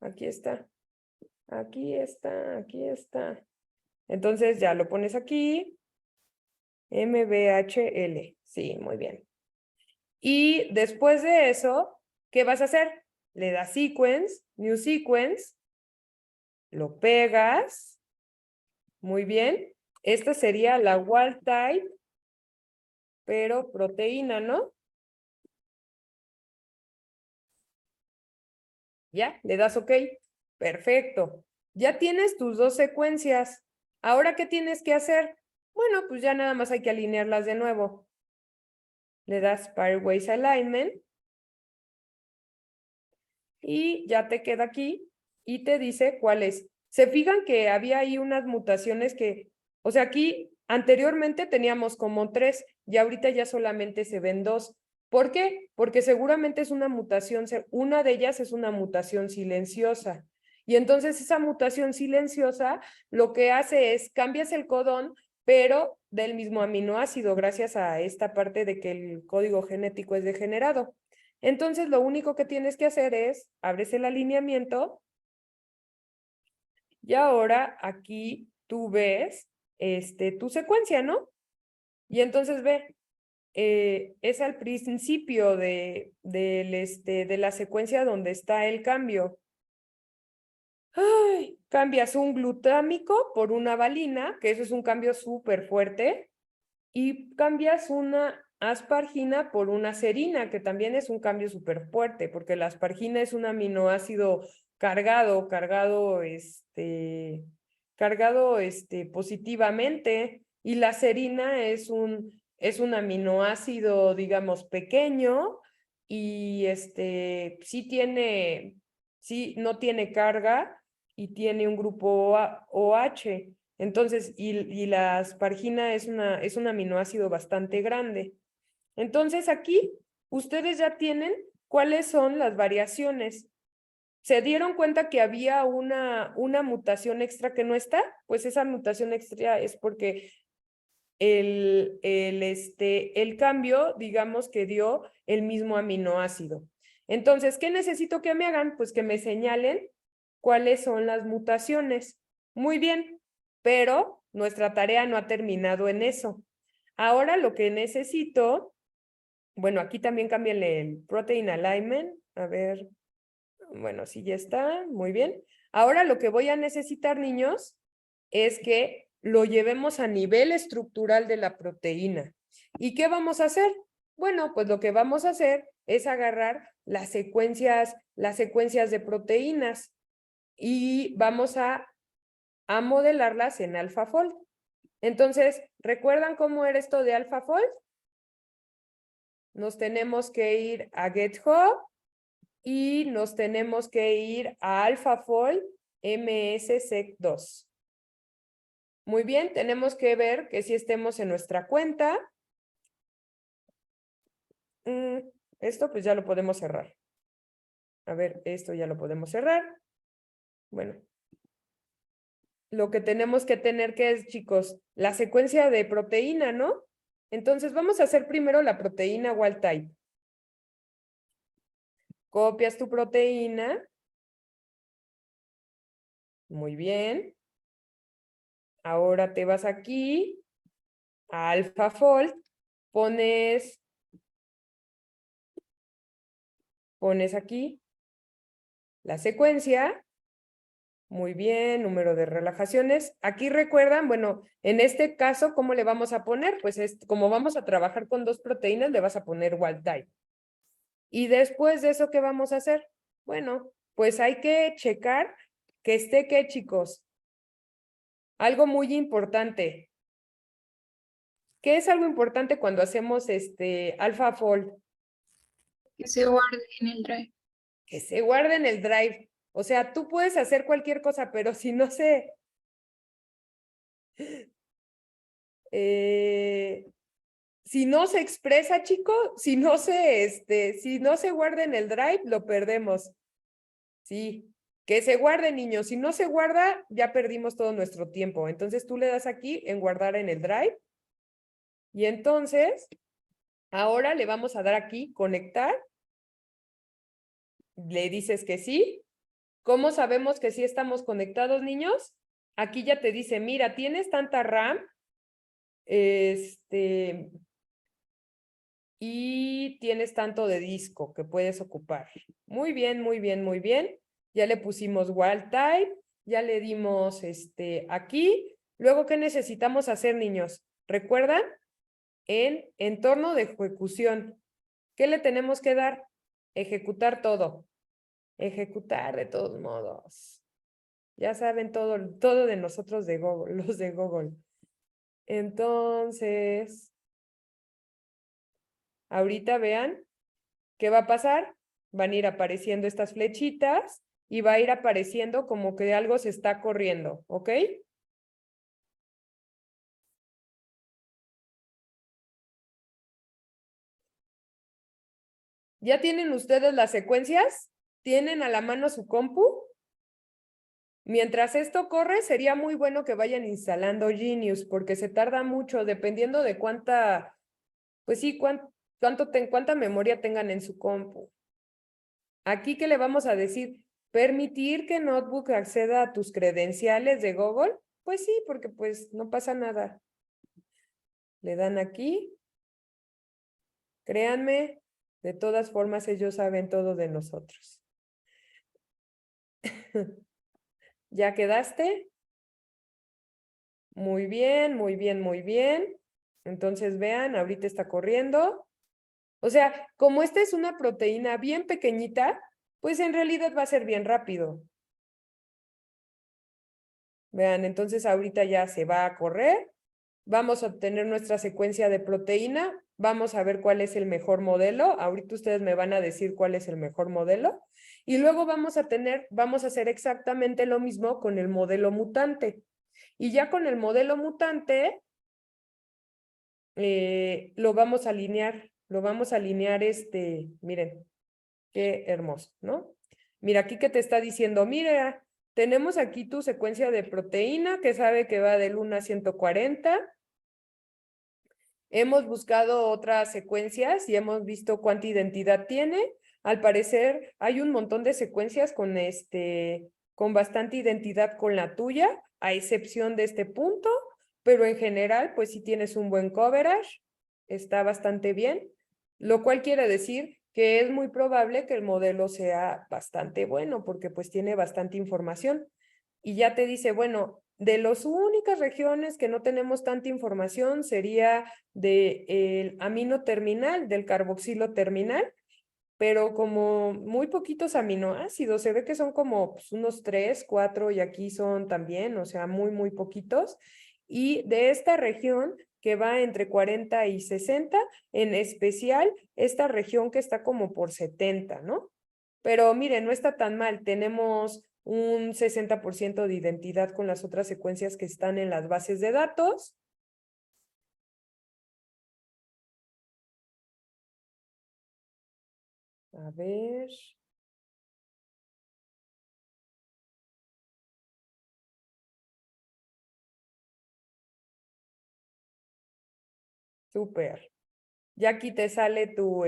Aquí está. Aquí está, aquí está. Entonces ya lo pones aquí. MBHL. Sí, muy bien. Y después de eso, ¿qué vas a hacer? Le das sequence, new sequence, lo pegas. Muy bien. Esta sería la wild type, pero proteína, ¿no? Ya, le das OK. Perfecto. Ya tienes tus dos secuencias. Ahora, ¿qué tienes que hacer? Bueno, pues ya nada más hay que alinearlas de nuevo. Le das Pairwise Alignment. Y ya te queda aquí y te dice cuál es. Se fijan que había ahí unas mutaciones o sea, aquí anteriormente teníamos como 3 y ahorita ya solamente se ven 2. ¿Por qué? Porque seguramente es una mutación, una de ellas es una mutación silenciosa. Y entonces esa mutación silenciosa lo que hace es cambias el codón, pero del mismo aminoácido, gracias a esta parte de que el código genético es degenerado. Entonces, lo único que tienes que hacer es, abres el alineamiento y ahora aquí tú ves tu secuencia, ¿no? Y entonces ve, es al principio de la secuencia donde está el cambio. Ay, cambias un glutámico por una valina, que eso es un cambio súper fuerte, y cambias una aspargina por una serina, que también es un cambio súper fuerte, porque la aspargina es un aminoácido cargado positivamente, y la serina es un aminoácido, digamos, pequeño, y sí no tiene carga, y tiene un grupo OH. Entonces, y la aspargina es un aminoácido bastante grande. Entonces, aquí ustedes ya tienen cuáles son las variaciones. ¿Se dieron cuenta que había una mutación extra que no está? Pues esa mutación extra es porque el cambio, digamos, que dio el mismo aminoácido. Entonces, ¿qué necesito que me hagan? Pues que me señalen cuáles son las mutaciones. Muy bien, pero nuestra tarea no ha terminado en eso. Ahora lo que necesito, bueno, aquí también cámbiale el protein alignment. A ver, bueno, sí ya está, muy bien. Ahora lo que voy a necesitar, niños, es que lo llevemos a nivel estructural de la proteína. ¿Y qué vamos a hacer? Bueno, pues lo que vamos a hacer es agarrar las secuencias de proteínas y vamos a modelarlas en AlphaFold. Entonces, ¿recuerdan cómo era esto de AlphaFold? Nos tenemos que ir a GitHub y nos tenemos que ir a AlphaFold MSSec2. Muy bien, tenemos que ver que si estemos en nuestra cuenta. Esto pues ya lo podemos cerrar. A ver, esto ya lo podemos cerrar. Bueno. Lo que tenemos que tener que es, chicos, la secuencia de proteína, ¿no? Entonces vamos a hacer primero la proteína wild type. Copias tu proteína. Muy bien. Ahora te vas aquí a AlphaFold, pones aquí la secuencia. Muy bien, número de relajaciones. Aquí recuerdan, bueno, en este caso, ¿cómo le vamos a poner? Pues como vamos a trabajar con 2 proteínas, le vas a poner wild type. Y después de eso, ¿qué vamos a hacer? Bueno, pues hay que checar que esté, ¿qué, chicos? Algo muy importante. ¿Qué es algo importante cuando hacemos AlphaFold? Que se guarde en el drive. Que se guarde en el drive. O sea, tú puedes hacer cualquier cosa, pero si no se... si no se expresa, chicos, si no se guarda en el drive, lo perdemos. Sí, que se guarde, niños. Si no se guarda, ya perdimos todo nuestro tiempo. Entonces tú le das aquí en guardar en el drive. Y entonces, ahora le vamos a dar aquí conectar. Le dices que sí. ¿Cómo sabemos que sí estamos conectados, niños? Aquí ya te dice, mira, tienes tanta RAM, y tienes tanto de disco que puedes ocupar. Muy bien, muy bien, muy bien. Ya le pusimos wild type, ya le dimos aquí. Luego, ¿qué necesitamos hacer, niños? ¿Recuerdan? En entorno de ejecución. ¿Qué le tenemos que dar? Ejecutar todo. Ejecutar de todos modos. Ya saben todo de nosotros de Google, los de Google. Entonces, ahorita vean qué va a pasar. Van a ir apareciendo estas flechitas y va a ir apareciendo como que algo se está corriendo, ¿ok? ¿Ya tienen ustedes las secuencias? ¿Tienen a la mano su compu? Mientras esto corre, sería muy bueno que vayan instalando Genius, porque se tarda mucho, dependiendo de cuánta, pues sí, cuánta memoria tengan en su compu. Aquí, ¿qué le vamos a decir? ¿Permitir que Notebook acceda a tus credenciales de Google? Pues sí, porque pues no pasa nada. Le dan aquí. Créanme, de todas formas ellos saben todo de nosotros. ¿Ya quedaste? Muy bien, muy bien, muy bien. Entonces vean, ahorita está corriendo. O sea, como esta es una proteína bien pequeñita, pues en realidad va a ser bien rápido. Vean, entonces ahorita ya se va a correr. Vamos a obtener nuestra secuencia de proteína. Vamos a ver cuál es el mejor modelo. Ahorita ustedes me van a decir cuál es el mejor modelo. Y luego vamos a hacer exactamente lo mismo con el modelo mutante. Y ya con el modelo mutante, lo vamos a alinear. Miren, qué hermoso, ¿no? Mira, aquí que te está diciendo, mira, tenemos aquí tu secuencia de proteína que sabe que va del 1 a 140. Hemos buscado otras secuencias y hemos visto cuánta identidad tiene. Al parecer hay un montón de secuencias con bastante identidad con la tuya, a excepción de este punto, pero en general, pues si tienes un buen coverage, está bastante bien, lo cual quiere decir que es muy probable que el modelo sea bastante bueno porque pues tiene bastante información. Y ya te dice, bueno, de las únicas regiones que no tenemos tanta información sería del amino terminal, del carboxilo terminal, pero como muy poquitos aminoácidos, se ve que son como pues, unos 3, 4 y aquí son también, o sea, muy, muy poquitos. Y de esta región que va entre 40 y 60, en especial esta región que está como por 70, ¿no? Pero miren, no está tan mal, tenemos un 60% de identidad con las otras secuencias que están en las bases de datos. A ver. Súper. Ya aquí te sale tu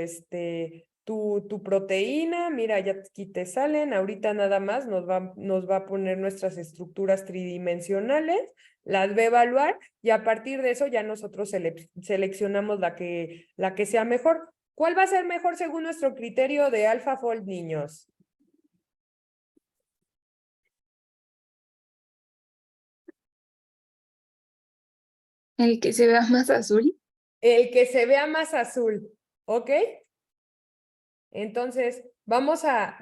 proteína, mira, ya aquí te salen, ahorita nada más nos va a poner nuestras estructuras tridimensionales, las va a evaluar y a partir de eso ya nosotros seleccionamos la que sea mejor. ¿Cuál va a ser mejor según nuestro criterio de AlphaFold, niños? El que se vea más azul. El que se vea más azul, ¿ok? Entonces, vamos a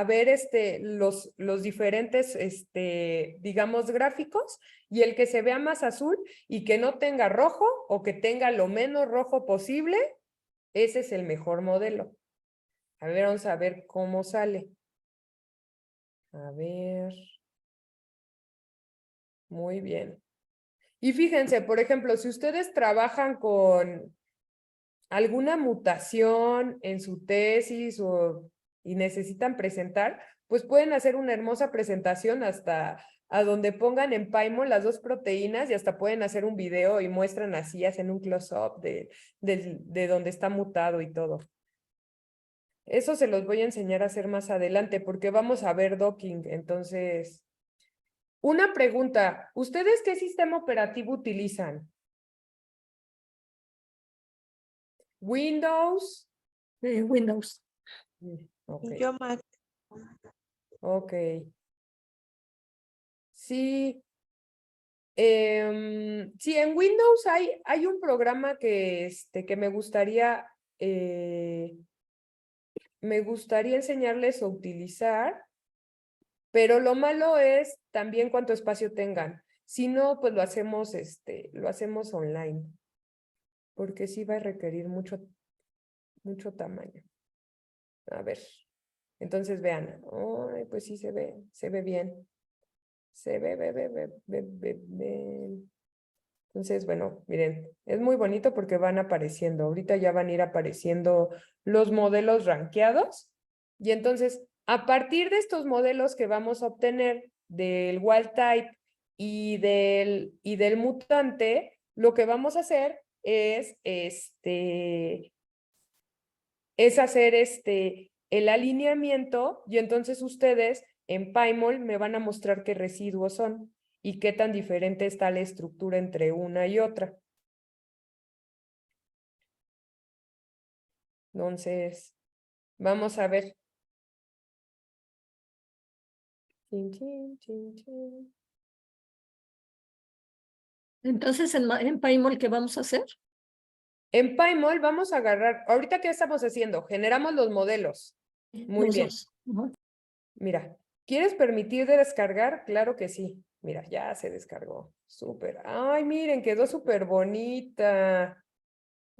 ver los diferentes, digamos, gráficos y el que se vea más azul y que no tenga rojo o que tenga lo menos rojo posible, ese es el mejor modelo. A ver, vamos a ver cómo sale. A ver. Muy bien. Y fíjense, por ejemplo, si ustedes trabajan con alguna mutación en su tesis y necesitan presentar, pues pueden hacer una hermosa presentación hasta a donde pongan en Paimon las dos proteínas y hasta pueden hacer un video y muestran así, hacen un close-up de donde está mutado y todo. Eso se los voy a enseñar a hacer más adelante porque vamos a ver docking. Entonces, una pregunta, ¿ustedes qué sistema operativo utilizan? ¿Windows? Windows. Ok. Yo más. Ok. Sí. Sí, en Windows hay un programa que me gustaría enseñarles a utilizar, pero lo malo es también cuánto espacio tengan. Si no, pues lo hacemos online, porque sí va a requerir mucho tamaño. A ver, entonces vean. Ay, pues sí se ve bien. Se ve. Entonces, bueno, miren, es muy bonito porque van apareciendo. Ahorita ya van a ir apareciendo los modelos rankeados. Y entonces, a partir de estos modelos que vamos a obtener del wild type y del mutante, lo que vamos a hacer es hacer el alineamiento y entonces ustedes en PyMol me van a mostrar qué residuos son y qué tan diferente está la estructura entre una y otra. Entonces, vamos a ver. Chin, chin, chin, chin. Entonces, en Paimol, ¿qué vamos a hacer? En PyMol vamos a agarrar, ahorita ¿qué estamos haciendo? Generamos los modelos. Muy Los bien. dos. Ajá. Mira, ¿quieres permitir de descargar? Claro que sí. Mira, ya se descargó. Súper. Ay, miren, quedó súper bonita.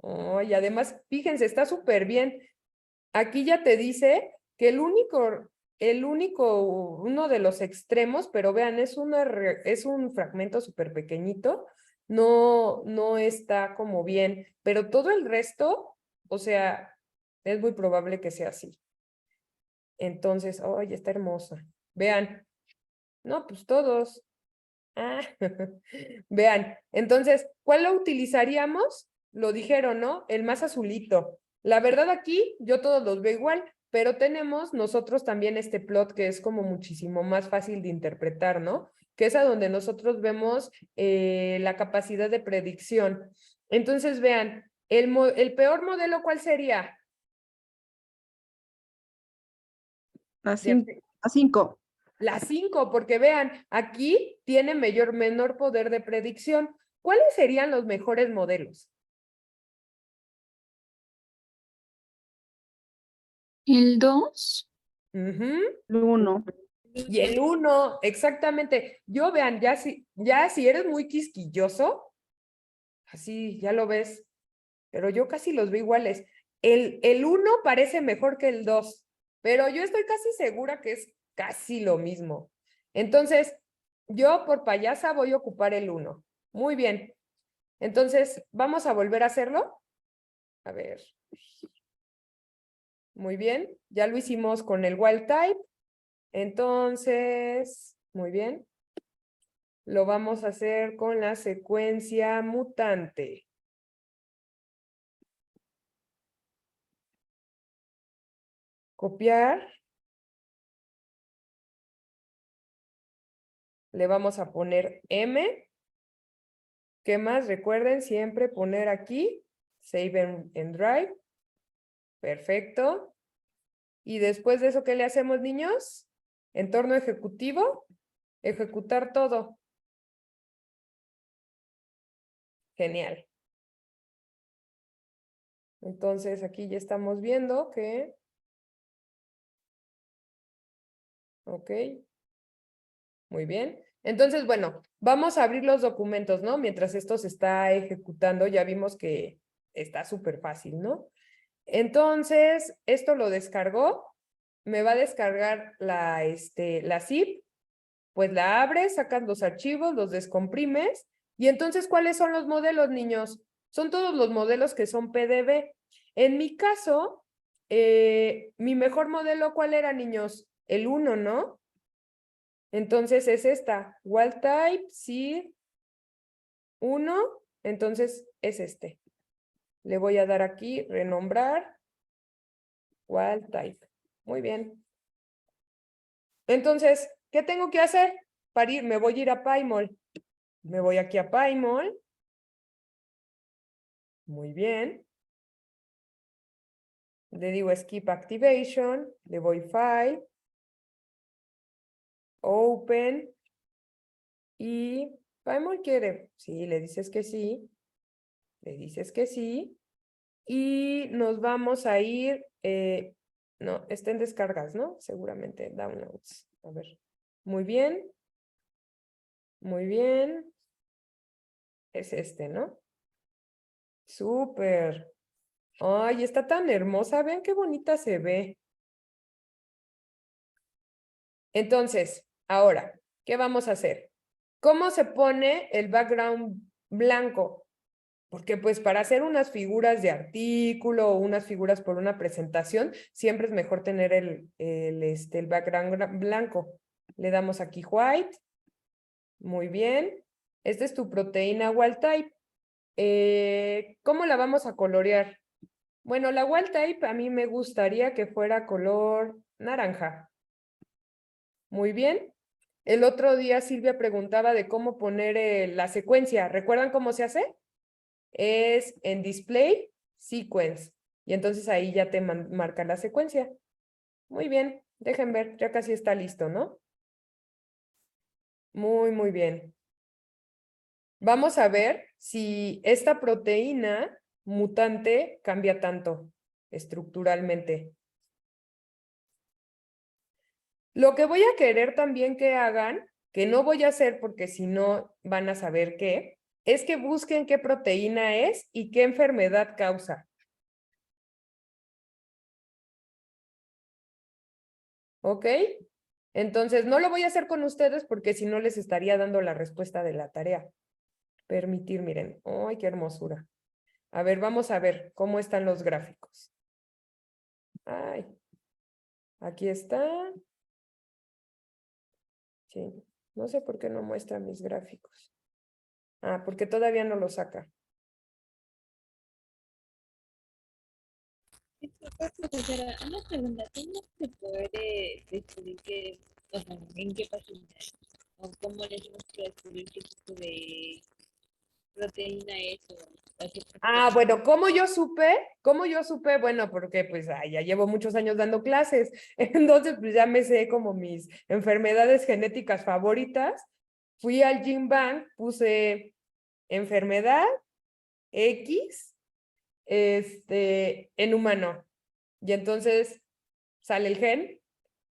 Oh, y además, fíjense, está súper bien. Aquí ya te dice que uno de los extremos, pero vean, es un fragmento súper pequeñito, no está como bien, pero todo el resto, o sea, es muy probable que sea así. Entonces, ¡ay, está hermosa! Vean, no, pues todos. Ah, vean, entonces, ¿cuál lo utilizaríamos? Lo dijeron, ¿no? El más azulito. La verdad aquí yo todos los veo igual, pero tenemos nosotros también este plot que es como muchísimo más fácil de interpretar, ¿no? Que es a donde nosotros vemos la capacidad de predicción. Entonces, vean, el peor modelo, ¿cuál sería? La De- 5. La 5, porque vean, aquí tiene menor poder de predicción. ¿Cuáles serían los mejores modelos? El 2. Ujú. El 1. Y el 1, exactamente. Yo vean, ya si eres muy quisquilloso, así ya lo ves, pero yo casi los veo iguales. El 1 parece mejor que el 2, pero yo estoy casi segura que es casi lo mismo. Entonces, yo por payasa voy a ocupar el 1. Muy bien. Entonces, ¿vamos a volver a hacerlo? A ver. Muy bien. Ya lo hicimos con el wild type. Entonces, muy bien. Lo vamos a hacer con la secuencia mutante. Copiar. Le vamos a poner M. ¿Qué más? Recuerden siempre poner aquí, Save en Drive. Perfecto. Y después de eso, ¿qué le hacemos, niños? Entorno ejecutivo. Ejecutar todo. Genial. Entonces, aquí ya estamos viendo que... Ok. Muy bien. Entonces, bueno, vamos a abrir los documentos, ¿no? Mientras esto se está ejecutando, ya vimos que está súper fácil, ¿no? Entonces, esto lo descargó. Me va a descargar la zip. Pues la abres, sacas los archivos, los descomprimes. Y entonces, ¿cuáles son los modelos, niños? Son todos los modelos que son PDB. En mi caso, mi mejor modelo, ¿cuál era, niños? El 1, ¿no? Entonces es esta, wild type, sí, 1, entonces es este. Le voy a dar aquí, renombrar, wild type. Muy bien. Entonces, ¿qué tengo que hacer? Para ir, me voy a ir a PyMol. Me voy aquí a PyMol. Muy bien. Le digo Skip Activation, le voy File, Open, y PyMol quiere. Sí, le dices que sí. Le dices que sí. Y nos vamos a ir, no, está en descargas, ¿no? Seguramente, downloads. A ver, muy bien, muy bien. Es este, ¿no? Súper. Ay, está tan hermosa, vean qué bonita se ve. Entonces, ahora, ¿qué vamos a hacer? ¿Cómo se pone el background blanco? Porque pues para hacer unas figuras de artículo o unas figuras por una presentación, siempre es mejor tener el background blanco. Le damos aquí white. Muy bien. Esta es tu proteína wild type. ¿Cómo la vamos a colorear? Bueno, la wild type a mí me gustaría que fuera color naranja. Muy bien. El otro día Silvia preguntaba de cómo poner la secuencia. ¿Recuerdan cómo se hace? Es en Display Sequence. Y entonces ahí ya te marca la secuencia. Muy bien, dejen ver, ya casi está listo, ¿no? Muy, muy bien. Vamos a ver si esta proteína mutante cambia tanto estructuralmente. Lo que voy a querer también que hagan, que no voy a hacer porque si no van a saber qué, es que busquen qué proteína es y qué enfermedad causa. ¿Ok? Entonces, no lo voy a hacer con ustedes porque si no les estaría dando la respuesta de la tarea. Permitir, miren. ¡Ay, qué hermosura! A ver, vamos a ver cómo están los gráficos. Ay, aquí está. Sí, no sé por qué no muestra mis gráficos. Ah, porque todavía no lo saca. Disculpa, profesora, una pregunta. ¿Cómo se puede descubrir qué, o sea, en qué página? ¿O cómo le hacemos para descubrir qué tipo de proteína es? Ah, bueno, ¿cómo yo supe? ¿Cómo yo supe? Bueno, porque pues ya llevo muchos años dando clases, entonces pues ya me sé como mis enfermedades genéticas favoritas. Fui al Gene Bank, puse enfermedad X, en humano. Y entonces sale el gen,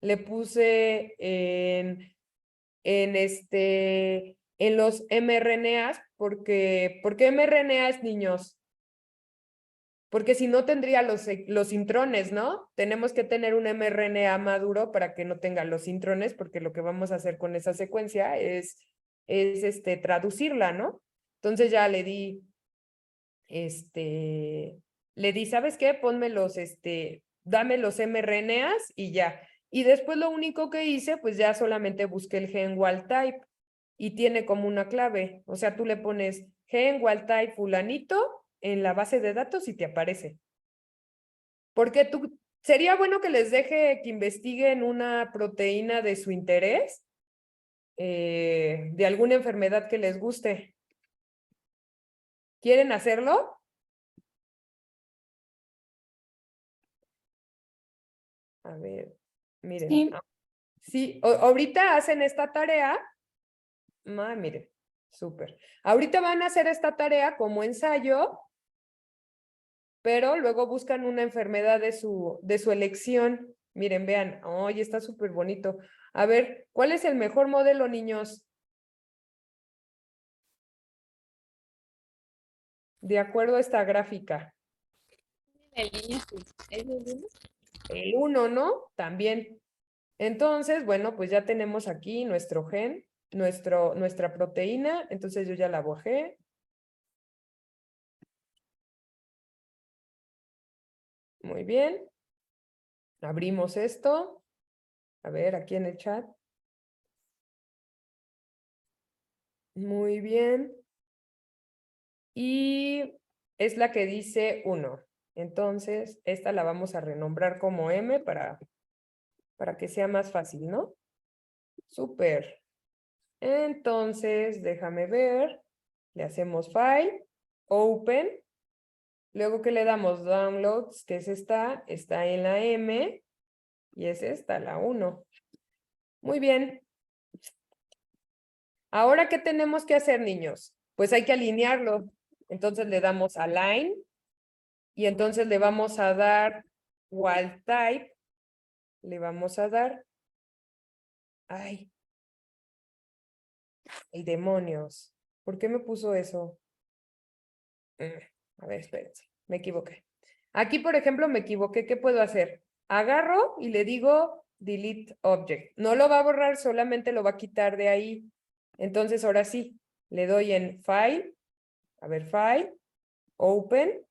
le puse en los mRNAs, ¿por qué mRNAs, niños? Porque si no tendría los intrones, ¿no? Tenemos que tener un mRNA maduro para que no tenga los intrones, porque lo que vamos a hacer con esa secuencia es traducirla, ¿no? Entonces ya le di, ¿sabes qué? Ponme dame los mRNAs y ya. Y después lo único que hice, pues ya solamente busqué el gen wild type y tiene como una clave. O sea, tú le pones gen wild type fulanito en la base de datos y te aparece. Porque sería bueno que les deje que investiguen una proteína de su interés, de alguna enfermedad que les guste. ¿Quieren hacerlo? A ver, miren. Sí. Sí, ahorita hacen esta tarea. Miren, súper. Ahorita van a hacer esta tarea como ensayo, pero luego buscan una enfermedad de su elección. Miren, vean, oye, está súper bonito. A ver, ¿cuál es el mejor modelo, niños? De acuerdo a esta gráfica. El niño es el uno. El 1, ¿no? También. Entonces, bueno, pues ya tenemos aquí nuestro gen, nuestra proteína. Entonces yo ya la bajé. Muy bien. Abrimos esto. A ver, aquí en el chat. Muy bien. Y es la que dice 1. Entonces, esta la vamos a renombrar como M para que sea más fácil, ¿no? Súper. Entonces, déjame ver. Le hacemos File, Open. Luego que le damos Downloads, que es está en la M. Y es esta, la 1. Muy bien. Ahora, ¿qué tenemos que hacer, niños? Pues hay que alinearlo. Entonces le damos Align. Y entonces le vamos a dar Wild Type. Le vamos a dar... Ay, demonios. ¿Por qué me puso eso? A ver, espérense. Me equivoqué. Aquí, por ejemplo, me equivoqué. ¿Qué puedo hacer? Agarro y le digo Delete Object. No lo va a borrar, solamente lo va a quitar de ahí. Entonces, ahora sí, le doy en File. A ver, File. Open.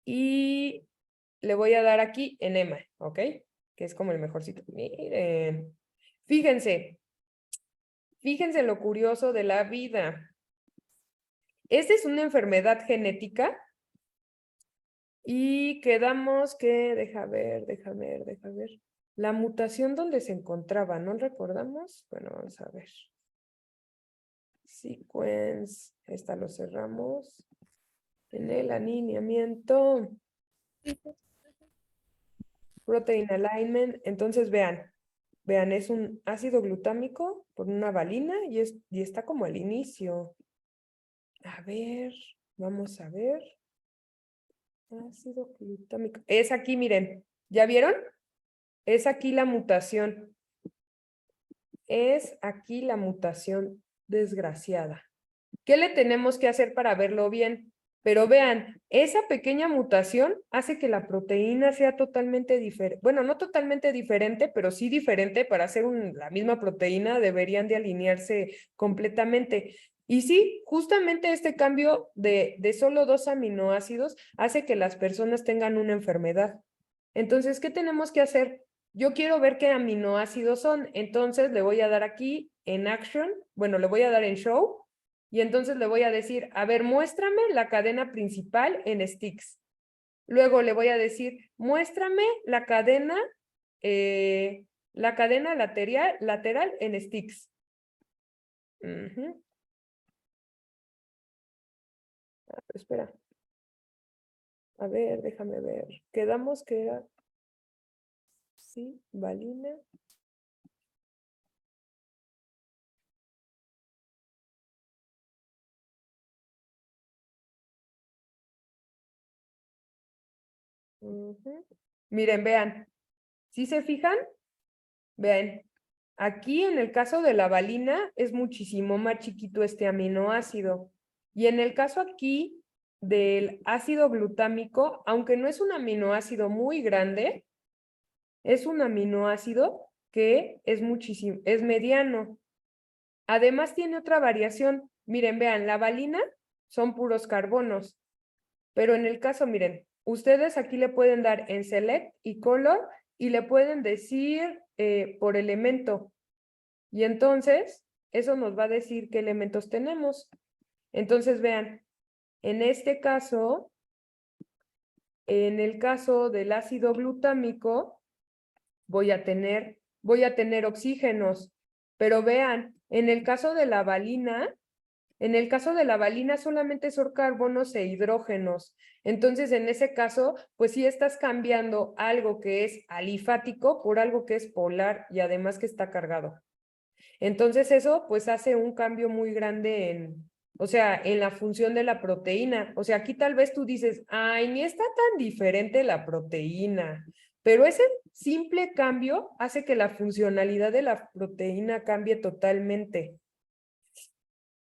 Y le voy a dar aquí en EMA, ¿ok? Que es como el mejor sitio. Miren. Fíjense lo curioso de la vida. Esta es una enfermedad genética y quedamos que, deja ver. La mutación donde se encontraba, ¿no recordamos? Bueno, vamos a ver. Sequence, esta lo cerramos. En el alineamiento. Protein alignment. Entonces vean, es un ácido glutámico por una valina y está como al inicio. A ver, vamos a ver. Ácido glutámico. Es aquí, miren. ¿Ya vieron? Es aquí la mutación. Es aquí la mutación desgraciada. ¿Qué le tenemos que hacer para verlo bien? Pero vean, esa pequeña mutación hace que la proteína sea totalmente diferente. Bueno, no totalmente diferente, pero sí diferente. Para hacer la misma proteína deberían de alinearse completamente. Y sí, justamente este cambio de solo 2 aminoácidos hace que las personas tengan una enfermedad. Entonces, ¿qué tenemos que hacer? Yo quiero ver qué aminoácidos son. Entonces, le voy a dar aquí en Action. Bueno, le voy a dar en Show. Y entonces le voy a decir, a ver, muéstrame la cadena principal en sticks. Luego le voy a decir, muéstrame la cadena lateral en sticks. Espera. A ver, déjame ver. Quedamos que era... Sí, valina. Ujú. Miren, vean. ¿Sí se fijan? Vean. Aquí en el caso de la valina es muchísimo más chiquito este aminoácido. Y en el caso aquí del ácido glutámico, aunque no es un aminoácido muy grande, es un aminoácido que es muchísimo, es mediano. Además tiene otra variación. Miren, vean, la valina son puros carbonos, pero en el caso, miren, ustedes aquí le pueden dar en select y color y le pueden decir por elemento. Y entonces, eso nos va a decir qué elementos tenemos. Entonces, vean, en este caso, en el caso del ácido glutámico, voy a tener oxígenos. Pero vean, en el caso de la valina solamente son carbonos e hidrógenos. Entonces, en ese caso, pues sí estás cambiando algo que es alifático por algo que es polar y además que está cargado. Entonces eso pues hace un cambio muy grande en la función de la proteína. O sea, aquí tal vez tú dices, ay, ni está tan diferente la proteína, pero ese simple cambio hace que la funcionalidad de la proteína cambie totalmente.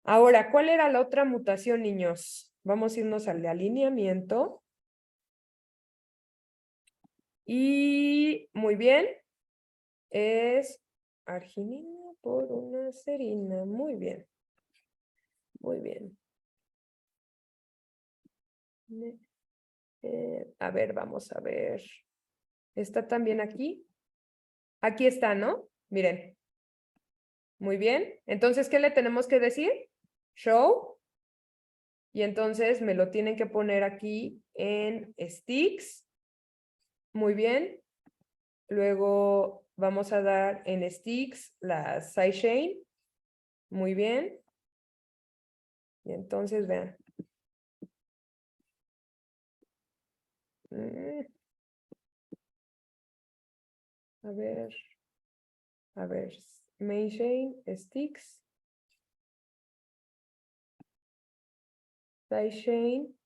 Ahora, ¿cuál era la otra mutación, niños? Vamos a irnos al de alineamiento. Y muy bien, es arginina por una serina. Muy bien. Muy bien. A ver, vamos a ver. ¿Está también aquí? Aquí está, ¿no? Miren. Muy bien. Entonces, ¿qué le tenemos que decir? Show. Y entonces me lo tienen que poner aquí en sticks. Muy bien. Luego vamos a dar en sticks la sidechain. Muy bien. Y entonces, vean. A ver, main chain, sticks, side chain,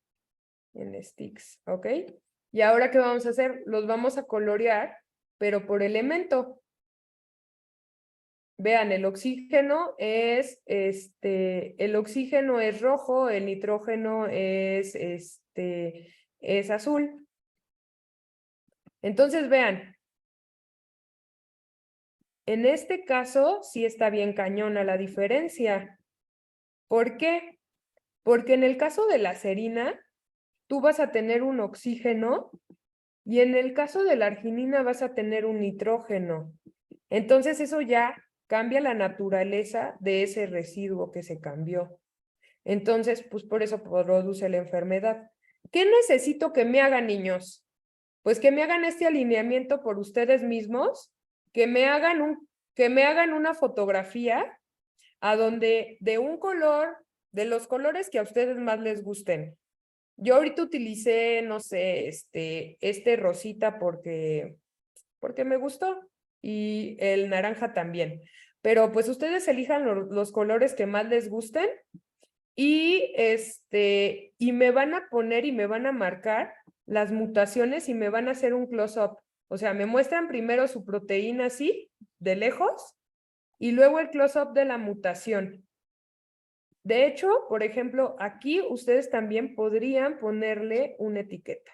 en sticks, ¿ok? Y ahora, ¿qué vamos a hacer? Los vamos a colorear, pero por elemento. Vean, el oxígeno es rojo, el nitrógeno es azul. Entonces, vean, en este caso sí está bien cañona la diferencia. ¿Por qué? Porque en el caso de la serina, tú vas a tener un oxígeno y en el caso de la arginina vas a tener un nitrógeno. Entonces eso ya cambia la naturaleza de ese residuo que se cambió. Entonces, pues por eso produce la enfermedad. ¿Qué necesito que me hagan, niños? Pues que me hagan este alineamiento por ustedes mismos, que me hagan una fotografía a donde de un color, de los colores que a ustedes más les gusten. Yo ahorita utilicé, no sé, este rosita porque me gustó y el naranja también. Pero pues ustedes elijan los colores que más les gusten y y me van a poner y me van a marcar las mutaciones y me van a hacer un close-up. O sea, me muestran primero su proteína así, de lejos, y luego el close-up de la mutación. De hecho, por ejemplo, aquí ustedes también podrían ponerle una etiqueta.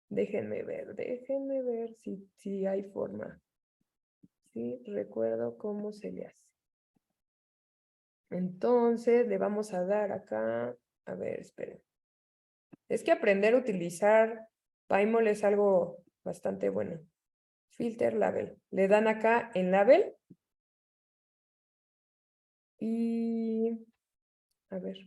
Déjenme ver si hay forma. Sí, recuerdo cómo se le hace. Entonces, le vamos a dar acá. A ver, esperen. Es que aprender a utilizar Paimol es algo bastante bueno. Filter label. Le dan acá en label. Y a ver.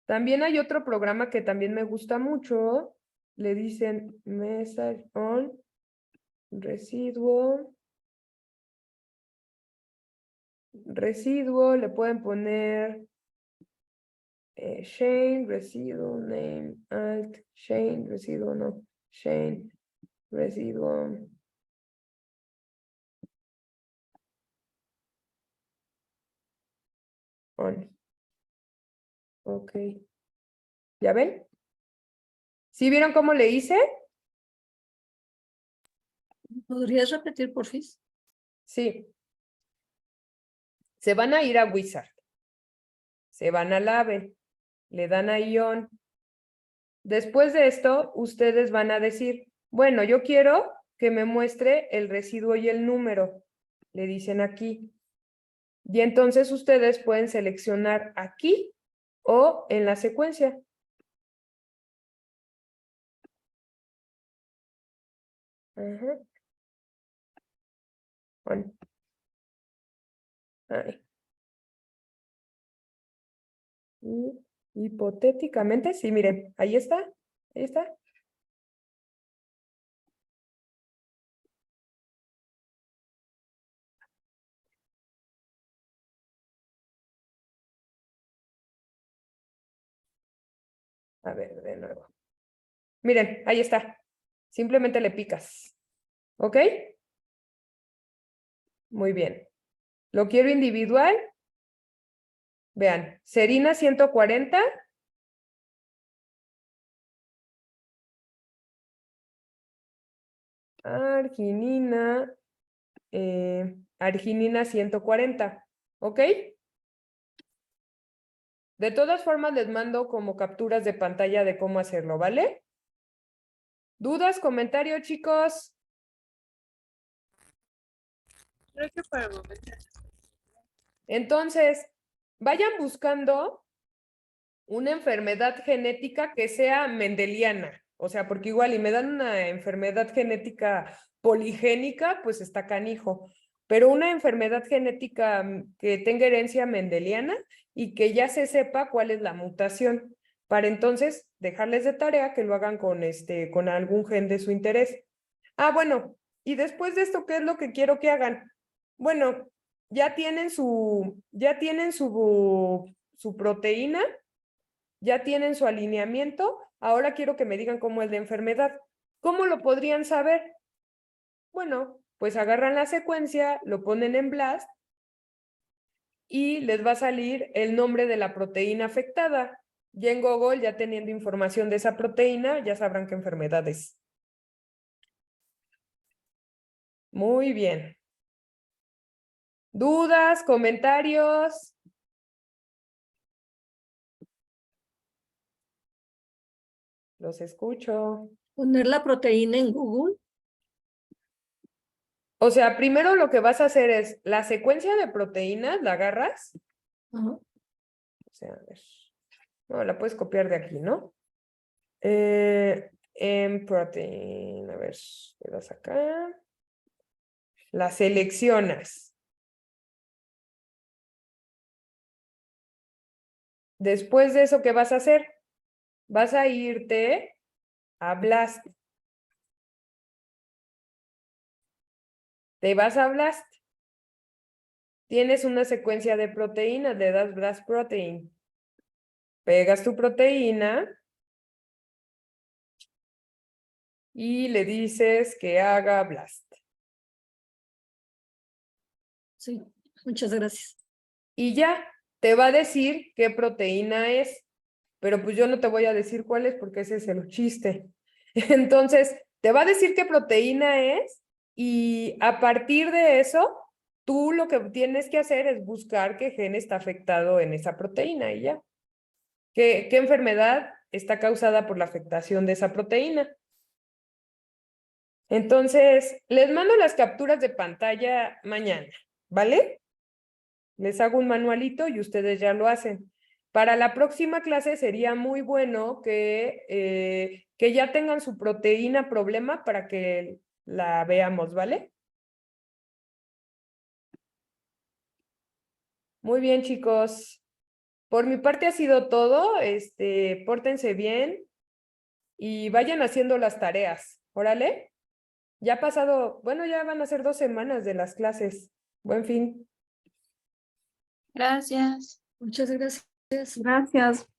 También hay otro programa que también me gusta mucho. Le dicen message on residuo. Residuo, le pueden poner Shane, residuo, name, alt, Shane, residuo, no, Shane, residuo. On. Ok. ¿Ya ven? ¿Sí vieron cómo le hice? ¿Podrías repetir, porfis? Sí. Se van a ir a Wizard. Se van a Lave. Le dan a Ion. Después de esto, ustedes van a decir, bueno, yo quiero que me muestre el residuo y el número. Le dicen aquí. Y entonces ustedes pueden seleccionar aquí o en la secuencia. Ajá. On. Ahí. Y hipotéticamente, sí, miren, ahí está, ahí está. A ver, de nuevo. Miren, ahí está. Simplemente le picas. ¿Ok? Muy bien. Lo quiero individual. Vean, serina 140. Arginina. Arginina 140. ¿Ok? De todas formas, les mando como capturas de pantalla de cómo hacerlo, ¿vale? ¿Dudas, comentarios, chicos? Creo que para el momento. Entonces, vayan buscando una enfermedad genética que sea mendeliana. O sea, porque igual y me dan una enfermedad genética poligénica, pues está canijo. Pero una enfermedad genética que tenga herencia mendeliana y que ya se sepa cuál es la mutación. Para entonces dejarles de tarea que lo hagan con algún gen de su interés. Ah, bueno, y después de esto, ¿qué es lo que quiero que hagan? Bueno, ya tienen su proteína, ya tienen su alineamiento, ahora quiero que me digan cómo es la enfermedad. ¿Cómo lo podrían saber? Bueno, pues agarran la secuencia, lo ponen en BLAST y les va a salir el nombre de la proteína afectada. Ya en Google, ya teniendo información de esa proteína, ya sabrán qué enfermedad es. Muy bien. ¿Dudas, comentarios? Los escucho. Poner la proteína en Google. O sea, primero lo que vas a hacer es la secuencia de proteínas, la agarras. Ajá. O sea, a ver. No, la puedes copiar de aquí, ¿no? En protein, a ver, le das acá. La seleccionas. Después de eso, ¿qué vas a hacer? Vas a irte a BLAST. Te vas a BLAST. Tienes una secuencia de proteínas, le das BLAST protein. Pegas tu proteína y le dices que haga BLAST. Sí, muchas gracias. Y ya, te va a decir qué proteína es, pero pues yo no te voy a decir cuál es porque ese es el chiste. Entonces, te va a decir qué proteína es y a partir de eso, tú lo que tienes que hacer es buscar qué gen está afectado en esa proteína y ya. ¿Qué enfermedad está causada por la afectación de esa proteína? Entonces, les mando las capturas de pantalla mañana, ¿vale? Les hago un manualito y ustedes ya lo hacen. Para la próxima clase sería muy bueno que ya tengan su proteína problema para que la veamos, ¿vale? Muy bien, chicos. Por mi parte ha sido todo. Pórtense bien y vayan haciendo las tareas. Órale. Ya ha pasado, bueno, ya van a ser 2 semanas de las clases. Buen fin. Gracias. Muchas gracias. Gracias.